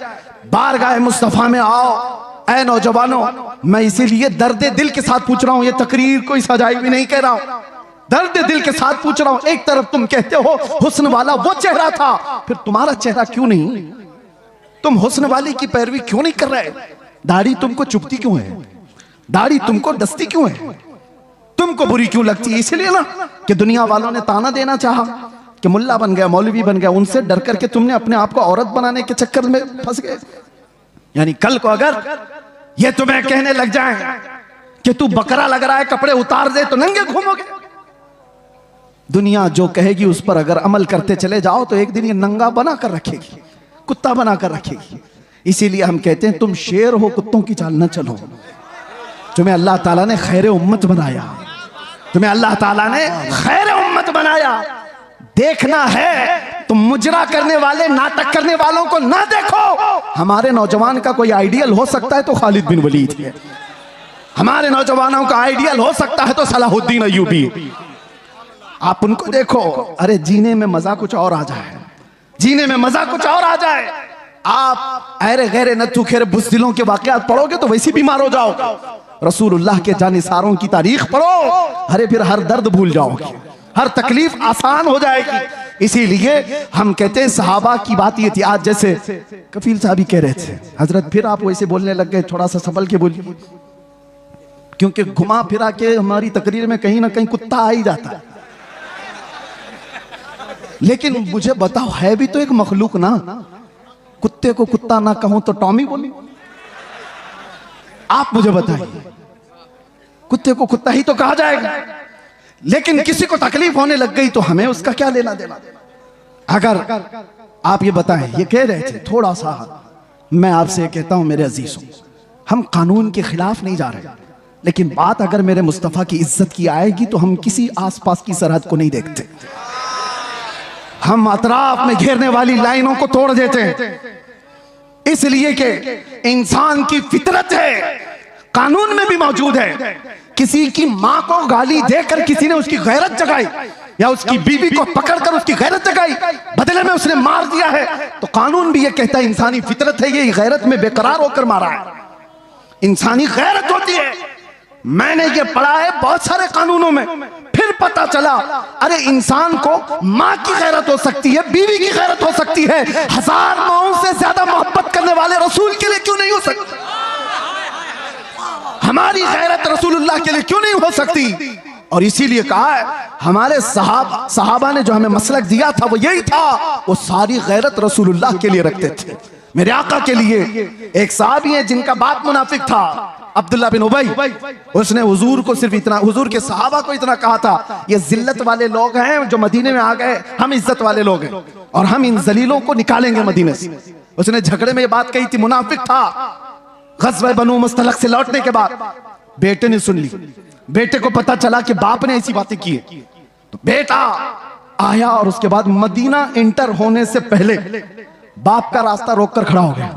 Speaker 1: बारगाह मुस्तफा में आओ ऐ नौजवानों, मैं इसीलिए दर्द दिल के साथ पूछ रहा हूं, ये तकरीर कोई सजाई भी नहीं कह रहा हूं, दर्द दिल के साथ पूछ रहा हूं। एक तरफ तुम कहते हो हुस्न वाला वो चेहरा था, फिर तुम्हारा चेहरा क्यों नहीं? तुम हुस्न वाले की पैरवी क्यों नहीं कर रहे? दाढ़ी तुमको चुभती क्यों है? दाढ़ी तुमको डसती क्यों है? तुमको बुरी क्यों लगती है? इसलिए ना कि दुनिया वालों ने ताना देना चाहा कि मुल्ला बन गया, मौलवी बन गया, उनसे डर करके तुमने अपने आप को औरत बनाने के चक्कर में फंस गए। यानी कल को अगर ये तुम्हें कहने लग जाए कि तू बकरा लग रहा है, कपड़े उतार दे, तो नंगे घूमोगे। दुनिया जो कहेगी उस पर अगर अमल करते चले जाओ तो एक दिन ये नंगा बना कर रखेगी, कुत्ता बना कर रखेगी। इसीलिए हम कहते हैं तुम शेर हो, कुत्तों की चाल न चलो। तुम्हें अल्लाह ताला ने खैर उम्मत बनाया, तुम्हें अल्लाह ताला ने खैर उम्मत बनाया। देखना है तुम मुजरा करने वाले, नाटक करने वालों को ना देखो। हमारे नौजवान का कोई आइडियल हो सकता है तो खालिद बिन वलीद है, हमारे नौजवानों का आइडियल हो सकता है तो सलाहुद्दीन अय्यूबी। आप उनको देखो, अरे जीने में मजा कुछ और आ जाए, जीने में मजा कुछ और आ जाए। आप अरे गैरे नत्थु खेरे बुज़दिलों के वाकयात पढ़ोगे तो वैसे बीमार हो जाओगे। रसूलुल्लाह के जानिसारों की तारीख पढ़ो, अरे फिर हर दर्द भूल जाओगे, हर तकलीफ आसान हो जाएगी। इसीलिए हम कहते हैं सहाबा की बात ये थी। आज जैसे कफील साहब ही कह रहे थे, हजरत फिर आप वैसे बोलने लग गए, थोड़ा सा संभल के बोलिए, क्योंकि घुमा फिरा के हमारी तकरीर में कहीं ना कहीं कुत्ता आ ही जाता है। लेकिन मुझे बताओ, है भी तो एक मखलूक ना। कुत्ते को कुत्ता ना कहूं तो टॉमी बोलूं? आप मुझे बताइए, कुत्ते को कुत्ता ही तो कहा जाएगा। लेकिन किसी को तकलीफ होने लग गई तो हमें उसका क्या लेना देना? अगर आप ये बताएं, ये कह रहे थे थोड़ा सा, मैं आपसे कहता हूं मेरे अजीजों, हम कानून के खिलाफ नहीं जा रहे, लेकिन बात अगर मेरे मुस्तफा की इज्जत की आएगी तो हम किसी आसपास की सरहद को नहीं देखते, हम अतराफ में घेरने वाली लाइनों को तोड़ देते हैं। इसलिए कि इंसान की फितरत है, कानून में भी मौजूद है। किसी की मां को गाली देकर किसी ने उसकी गैरत जगाई, या उसकी बीवी को पकड़कर उसकी गैरत जगाई, बदले में उसने मार दिया है, तो कानून भी ये कहता है इंसानी फितरत है, ये गैरत में बेकरार होकर मारा है, इंसानी गैरत होती है। मैंने ये पढ़ा है बहुत सारे कानूनों में, फिर पता चला अरे इंसान को मां की गैरत हो सकती है, बीवी की गैरत हो सकती है, 1000 माओं से ज्यादा मोहब्बत करने वाले रसूल के लिए क्यों नहीं हो सकती? हमारी गैरत रसूलुल्लाह के लिए क्यों नहीं हो सकती? और इसीलिए कहा है हमारे सहाबा ने जो हमें मसलक दिया था वो यही था, वो सारी गैरत रसूलुल्लाह के लिए रखते थे, मेरे आका के लिए। एक साहबी है जिनका बाप मुनाफिक था, अब्दुल्ला बिन उबई, उसने हुजूर को सिर्फ इतना, हुजूर के सहाबा को इतना कहा था, ये जिल्लत वाले लोग हैं जो मदीने में आ गए, हम इज्जत वाले लोग हैं और हम इन जलीलों को निकालेंगे मदीने से। उसने झगड़े में ये बात कही थी, मुनाफिक था। ग़ज़वा बनु मुस्तलक से लौटने के बाद बेटे ने सुन ली, बेटे को पता चला कि बाप ने ऐसी बातें की है, तो बेटा आया और उसके बाद मदीना इंटर होने से पहले बाप का रास्ता रोककर खड़ा हो गया।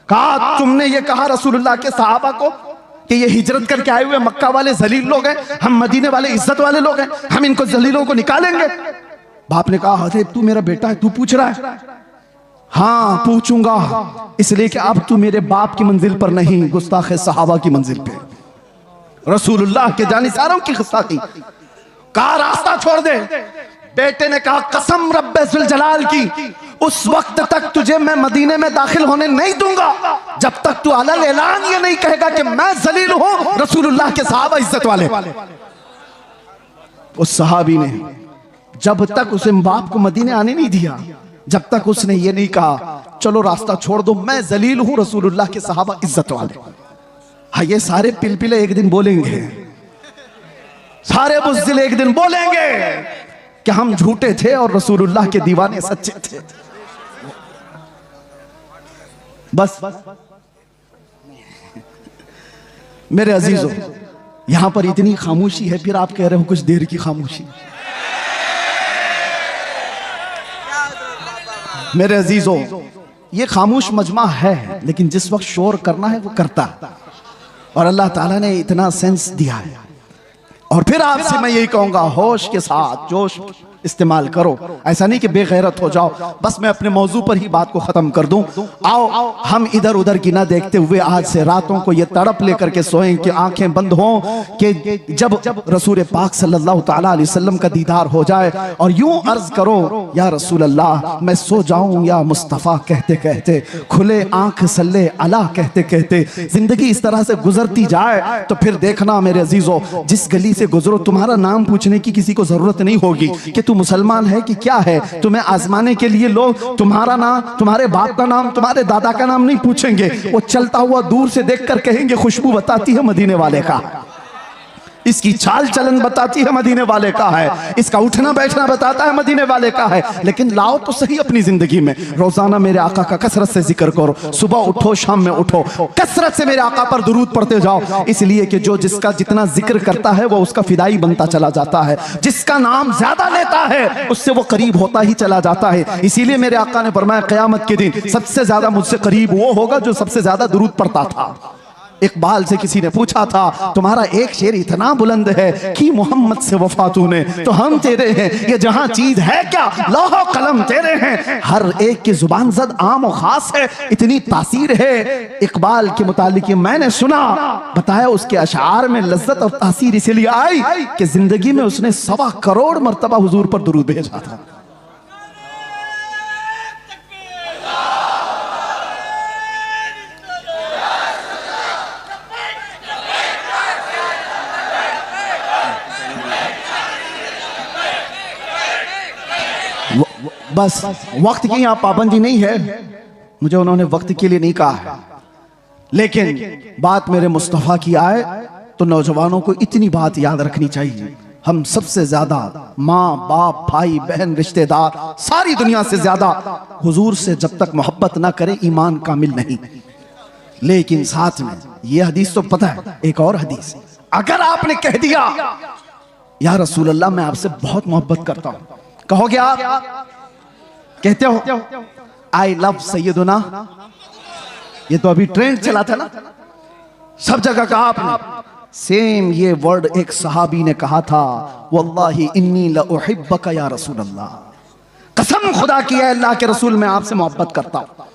Speaker 1: कहा तुमने ये कहा रसूलुल्लाह के सहाबा को कि ये हिजरत करके आए हुए मक्का वाले जलील लोग हैं, हम मदीने वाले इज्जत वाले लोग हैं, हम इनको जलीलों को निकालेंगे। बाप ने कहा अरे तू मेरा बेटा है, तू पूछ रहा है? हाँ पूछूंगा, इसलिए कि अब तू मेरे बाप की मंजिल पर नहीं, गुस्ताखे सहाबा की मंजिल पे, रसूलुल्लाह के जानिसारों की गुस्ताखी। कहा रास्ता छोड़ दे। बेटे ने कहा कसम रब्बे जुल जलाल की, उस वक्त तक तुझे मैं मदीने में दाखिल होने नहीं दूंगा जब तक तू अलल ऐलान ये नहीं कहेगा कि मैं जलील हूं, रसूलुल्लाह के सहाबा इज्जत वाले। उस सहाबी ने जब तक उसे बाप को मदीने आने नहीं दिया, जब तक उसने ये नहीं कहा चलो रास्ता छोड़ दो, मैं जलील हूं, रसूलुल्लाह के सहाबा इज्जत वाले। हाँ, ये सारे पिलपिले एक दिन बोलेंगे, सारे बुज़दिल एक दिन बोलेंगे कि हम झूठे थे और रसूलुल्लाह के दीवाने सच्चे थे। बस मेरे अजीजों, यहां पर इतनी खामोशी है, फिर आप कह रहे हो कुछ देर की खामोशी। मेरे अजीजों, ये खामोश मजमा है, लेकिन जिस वक्त शोर करना है वो करता है, और अल्लाह ताला ने इतना सेंस दिया है। और फिर आपसे मैं यही कहूंगा, होश के साथ जोश इस्तेमाल करो, ऐसा नहीं कि बेगैरत हो जाओ। बस मैं अपने मौजू पर ही बात को खत्म कर दूं। आओ हम इधर उधर की ना देखते हुए आज से रातों को ये तड़प लेकर के सोएं कि आंखें बंद हों कि जब रसूल पाक सल्लल्लाहु ताला अलैहि वसल्लम का दीदार हो जाए, और यूं अर्ज करो या रसूल अल्लाह मैं सो जाऊं या मुस्तफ़ा कहते कहते, खुले आंख सल्ले अला कहते कहते जिंदगी इस तरह से गुजरती जाए तो फिर देखना मेरे अजीजों, जिस गली से गुजरो तुम्हारा नाम पूछने की किसी को जरूरत नहीं होगी कि तू मुसलमान है कि क्या है। तुम्हें आजमाने के लिए लोग तुम्हारा नाम, तुम्हारे बाप का नाम, तुम्हारे दादा का नाम नहीं पूछेंगे, वो चलता हुआ दूर से देखकर कहेंगे खुशबू बताती है मदीने वाले का, इसकी चाल चलन बताती है मदीने वाले का है, इसका उठना बैठना बताता है मदीने वाले का है। लेकिन लाओ तो सही अपनी जिंदगी में रोजाना मेरे आका का कसरत से जिक्र करो, सुबह उठो शाम में उठो, कसरत से मेरे आका पर दुरूद पढ़ते जाओ, इसलिए कि जो जिसका जितना जिक्र करता है वो उसका फिदाई बनता चला जाता है, जिसका नाम ज्यादा लेता है उससे वो करीब होता ही चला जाता है। इसीलिए मेरे आका ने फरमाया क़यामत के दिन सबसे ज्यादा मुझसे करीब वो होगा जो सबसे ज्यादा दुरूद पढ़ता था। इकबाल से किसी ने पूछा था तुम्हारा एक शेर इतना बुलंद है कि मोहम्मद से वफा तूने, तो हम तेरे हैं, ये जहां चीज है क्या लौह कलम तेरे हैं, हर एक की जुबान जद आम और खास है, इतनी तासीर है। इकबाल के मुतालिक मैंने सुना, बताया उसके अशार में लज्जत और तासीर इसलिए आई कि जिंदगी में उसने 1.25 करोड़ मर्तबा हुजूर पर दुरूद भेजा था। बस वक्त की यहां पाबंदी नहीं है, मुझे उन्होंने वक्त के लिए नहीं कहा है, लेकिन बात मेरे मुस्तफा की आए तो नौजवानों को इतनी बात याद रखनी चाहिए, हम सबसे ज्यादा माँ बाप भाई बहन रिश्तेदार सारी दुनिया से ज्यादा हुजूर से जब तक मोहब्बत ना करें ईमान कामिल नहीं। लेकिन साथ में ये हदीस तो पता है, एक और हदीस, अगर आपने कह दिया या रसूल अल्लाह मैं आपसे बहुत मोहब्बत करता हूं, कहोगे आप कहते हो आई लव सैयदुना, ये तो अभी ट्रेंड चला था ना, सब जगह कहा आपने। सेम ये वर्ड एक सहाबी ने कहा था, वल्लाही इन्नी लउहिब्बका या रसूल अल्लाह, कसम खुदा की है अल्लाह के रसूल मैं आपसे मोहब्बत करता हूं।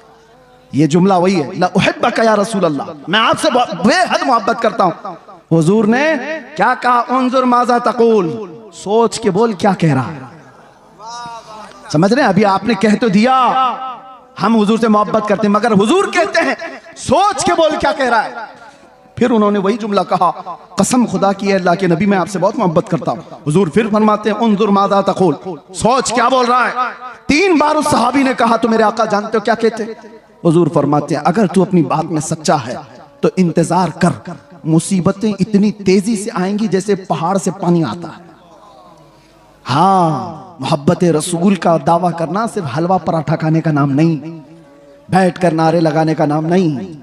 Speaker 1: ये जुमला वही है, लउहिब्बका या रसूल अल्लाह, मैं आपसे बेहद मोहब्बत करता हूं। हुजूर ने क्या कहा, उन्जुर माजा तकूल, सोच के बोल क्या कह रहा है। समझ रहे हैं, अभी आपने कह तो दिया हम हुजूर से मोहब्बत करते हैं, मगर हुजूर कहते हैं सोच के बोल क्या कह रहा है। फिर उन्होंने वही जुमला कहा, कसम खुदा की है अल्लाह के नबी मैं आपसे बहुत मोहब्बत करता हूं। हुजूर फिर फरमाते हैं उन्जुर मादा तक़ूल, सोच क्या बोल रहा है। 3 बार उस सहाबी ने कहा तो मेरे आका जानते हो क्या कहते, हुजूर फरमाते हैं अगर तू अपनी बात में सच्चा है तो इंतजार कर, मुसीबतें इतनी तेजी से आएंगी जैसे पहाड़ से पानी आता है। हाँ, मोहब्बत रसूल का दावा करना सिर्फ हलवा पराठा खाने का नाम नहीं, बैठ कर नारे लगाने का नाम नहीं,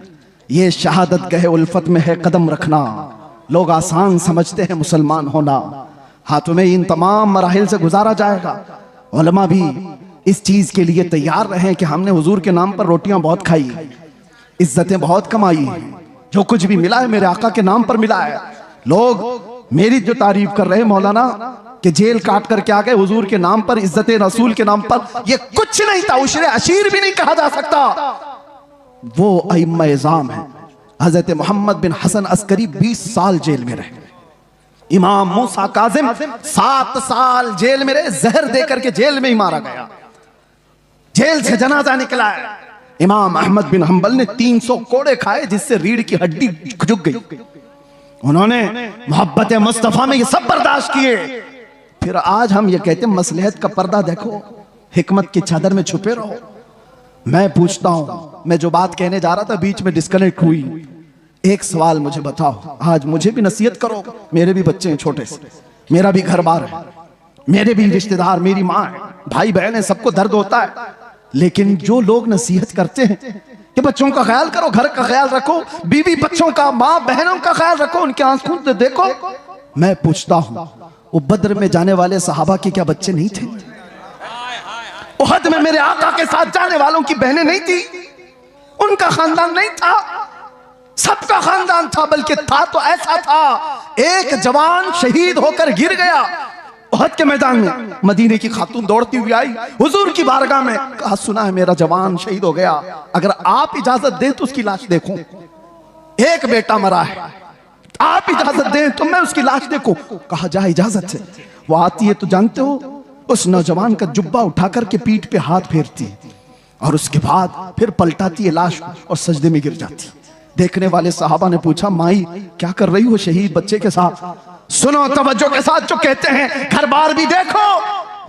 Speaker 1: ये शहादत गहे उल्फत में है कदम रखना। लोग आसान समझते हैं मुसलमान होना, हाँ तुम्हें इन तमाम मराहिल से गुजारा जाएगा। उलमा भी इस चीज के लिए तैयार रहे कि हमने हुजूर के नाम पर रोटियां बहुत खाई, इज्जतें बहुत कमाई, जो कुछ भी मिला है मेरे आका के नाम पर मिला है। लोग मेरी जो तारीफ कर रहे हैं मौलाना कि जेल काट करके आ गए हुजूर के नाम पर, इज्जत रसूल के नाम पर, ये कुछ नहीं था, उशरे अशीर भी नहीं कहा जा सकता। वो अइम्मा-ए-ज़ाम है, हजरत मोहम्मद बिन हसन अस्करी 20 साल जेल में रहे, इमाम मूसा काजिम 7 साल जेल में रहे, जहर दे करके जेल में ही मारा गया। जेल से जनाजा निकला है। इमाम अहमद बिन हंबल ने 300 कोड़े खाए जिससे रीढ़ की हड्डी झुक गई। उन्होंने मोहब्बत मुस्तफा में ये सब बर्दाश्त किए। फिर आज हम ये कहते हैं मसलहत का पर्दा देखो, हिकमत की चादर में छुपे रहो। मैं पूछता हूं, मैं जो बात कहने जा रहा था बीच में डिस्कनेक्ट हुई। एक सवाल मुझे बताओ, आज मुझे भी नसीहत करो, मेरे भी बच्चे हैं छोटे से, मेरा भी घर बार है, मेरे भी रिश्तेदार, मेरी माँ है, भाई बहन है, सबको दर्द होता है। लेकिन जो लोग नसीहत करते हैं कि बच्चों का ख्याल करो, घर का ख्याल रखो, बीवी बच्चों का, माँ बहनों का ख्याल रखो, उनके आंसू से देखो, मैं पूछता हूं वो बद्र में जाने वाले सहाबा के क्या बच्चे नहीं थे? उहद में मेरे आका के साथ जाने वालों की बहनें नहीं थी? उनका खानदान नहीं था? सबका खानदान था, बल्कि था तो ऐसा था, एक जवान शहीद होकर गिर गया उहद के मैदान में। मदीने की खातून दौड़ती हुई आई हुजूर की बारगाह में, कहा सुना है मेरा जवान शहीद हो गया, अगर आप इजाजत दें तो उसकी लाश देखूं। एक बेटा मरा है, आप इजाजत दें तो मैं उसकी लाश देखूं। कहा जा इजाजत से। वो आती है तो जानते हो, उस नौजवान का जुब्बा उठा करके पीठ पे हाथ फेरती है और उसके बाद फिर पलटाती है लाश और सजदे में गिर जाती। देखने वाले साहबा ने पूछा, माई क्या कर रही हो शहीद बच्चे के साथ? सुनो तवज्जो के साथ जो कहते हैं, घर बार भी देखो।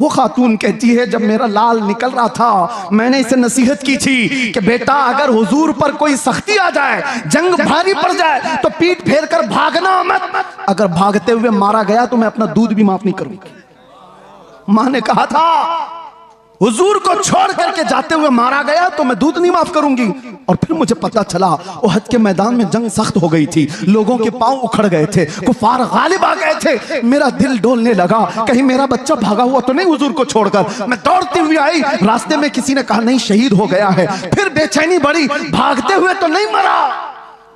Speaker 1: वो खातून कहती है, जब मेरा लाल निकल रहा था मैंने इसे नसीहत की थी कि बेटा अगर हुजूर पर कोई सख्ती आ जाए, जंग भारी पड़ जाए तो पीठ फेर कर भागना मत, अगर भागते हुए मारा गया तो मैं अपना दूध भी माफ नहीं करूंगी। मां ने कहा था हुजूर को छोड़ करके जाते हुए मारा गया तो मैं दूध नहीं माफ करूंगी। और फिर मुझे पता चला उहद के मैदान में जंग सख्त हो गई थी, लोगों के पांव उखड़ गए थे, कुफार गालिब आ गए थे। मेरा दिल डोलने लगा, कहीं मेरा बच्चा भागा हुआ तो नहीं हुजूर को छोड़कर। मैं दौड़ती हुई आई, रास्ते में किसी ने कहा नहीं शहीद हो गया है। फिर बेचैनी बढ़ी, भागते हुए तो नहीं मरा,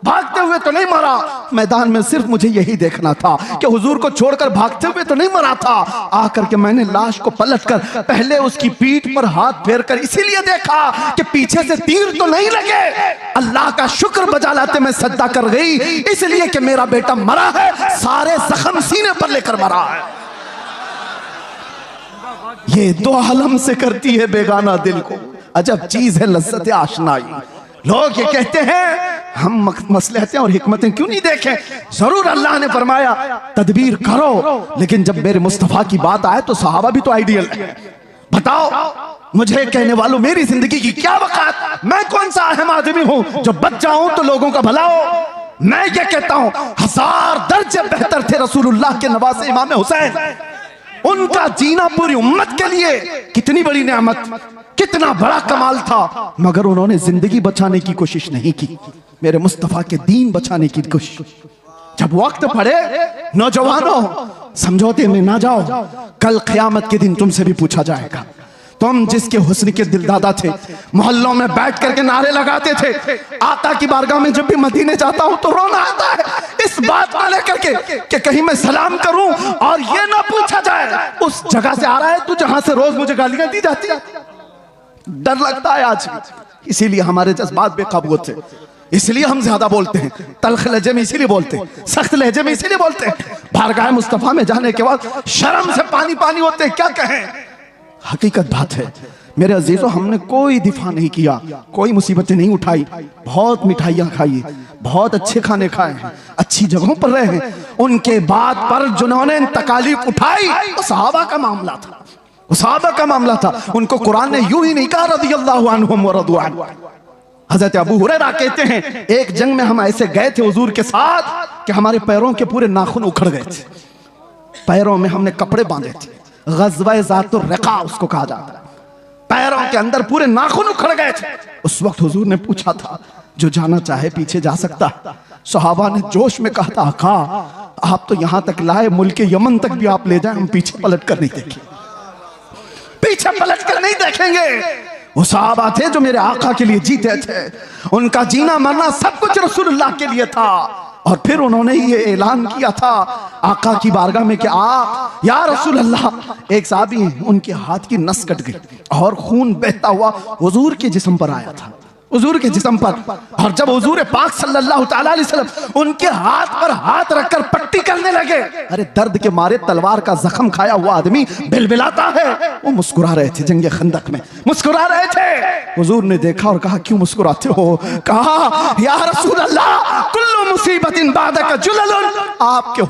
Speaker 1: भागते हुए तो नहीं मरा। मैदान में सिर्फ मुझे यही देखना था कि हुजूर को छोड़कर भागते हुए तो नहीं मरा था। आकर के मैंने लाश को पलटकर पहले उसकी पीठ पर हाथ फेरकर इसीलिए देखा कि पीछे से तीर तो नहीं लगे। अल्लाह का शुक्र बजा लाते मैं सजदा कर गई, इसलिए कि मेरा बेटा मरा है, सारे जख्म सीने पर लेकर मरा है। ये दो आलम से करती है बेगाना दिल को, अजब चीज है लज्जत आशनाई। लोग ये कहते हैं हम मसलहतें और हिकमतें क्यों नहीं देखें? जरूर अल्लाह ने फरमाया तदबीर करो, लेकिन जब मेरे मुस्तफा की बात आए तो सहाबा भी तो आइडियल है। बताओ मुझे कहने वालों, मेरी जिंदगी की क्या वक़ात? मैं कौन सा अहम आदमी हूं जो बच जाऊं तो लोगों का भला हो? मैं ये कहता हूं 1000 दर्जे बेहतर थे रसूलुल्लाह के नवासे इमाम हुसैन। उनका जीना पूरी उम्मत के लिए कितनी बड़ी नेमत, कितना बड़ा कमाल था, मगर उन्होंने जिंदगी बचाने की कोशिश नहीं की, मेरे मुस्तफा के दीन बचाने की कोशिश। जब वक्त पड़े नौजवानों समझौते में ना जाओ, कल क़यामत के दिन तुमसे भी पूछा जाएगा। तुम जिसके हुस्न के दिलदादा थे, मोहल्लों में बैठ करके नारे लगाते थे, आका की बारगाह में जब भी मदीने जाता हूं तो रोना आता है इस बात को लेकर के कि कहीं मैं सलाम करूं और ये ना पूछा जाए उस जगह से आ रहा है तू जहां से रोज मुझे गालियां दी जाती है। डर लगता है आज, इसीलिए हमारे जज्बात बेकाबू होते, इसलिए हम ज्यादा बोलते हैं, तल्ख लहजे में इसीलिए बोलते हैं, सख्त लहजे में इसीलिए बोलते हैं। बारगाह मुस्तफा में जाने के बाद शर्म से पानी पानी होते हैं, क्या कहें। हकीकत बात है मेरे अजीजों, हमने कोई दिफा नहीं किया, कोई मुसीबतें नहीं उठाई, बहुत मिठाइयां खाई, बहुत अच्छे खाने खाए हैं, अच्छी जगहों पर रहे हैं। उनके बाद पर जिन्होंने तकालीफ उठाई वो सहाबा का मामला था, वो सहाबा का मामला था। उनको कुरान ने यूं ही नहीं कहा रज़ियल्लाहु अन्हुम व रज़ू अन्हु। हजरत अबू हुरैरा कहते हैं एक जंग में हम ऐसे गए थे हुजूर के साथ कि हमारे पैरों के पूरे नाखून उखड़ गए थे, पैरों में हमने कपड़े बांधे थे, ग़ज़वा ज़ातुर रिक़ा उसको कहा जाता है, पैरों के अंदर पूरे नाखून उखड़ गए थे। उस वक्त हुजूर ने पूछा था जो जाना चाहे पीछे जा सकता। सहाबा ने जोश में कहा था आका आप तो यहां तक लाए, मुल्क यमन तक भी आप ले जाए, हम पीछे पलट कर नहीं देखेंगे, पीछे पलट कर नहीं देखेंगे। वो सहाबा थे जो मेरे आका के लिए जीते थे, उनका जीना मरना सब कुछ रसूलुल्लाह के लिए था। और फिर उन्होंने ये ऐलान किया था आका की बारगाह में कि या रसूल अल्लाह। एक साहबी उनके हाथ की नस कट गई और खून बहता हुआ हुजूर के जिस्म पर आया था। हुजूर के जिस्म पर। और जब हुजूर पाक सल्लल्लाहु ताला अलैहि वसल्लम उनके हाथ पर हाथ रखकर पट्टी करने लगे, अरे दर्द के मारे तलवार का जख्म खाया हुआ आदमी बिलबिलाता है। वो मुस्कुरा रहे थे, जंगे खंदक में मुस्कुरा रहे थे। हुजूर ने देखा और कहा, क्यों मुस्कुराते हो? कहा, या रसूल अल्लाह, कुल्लु मुसीबतिन बादक जुललुन, आपके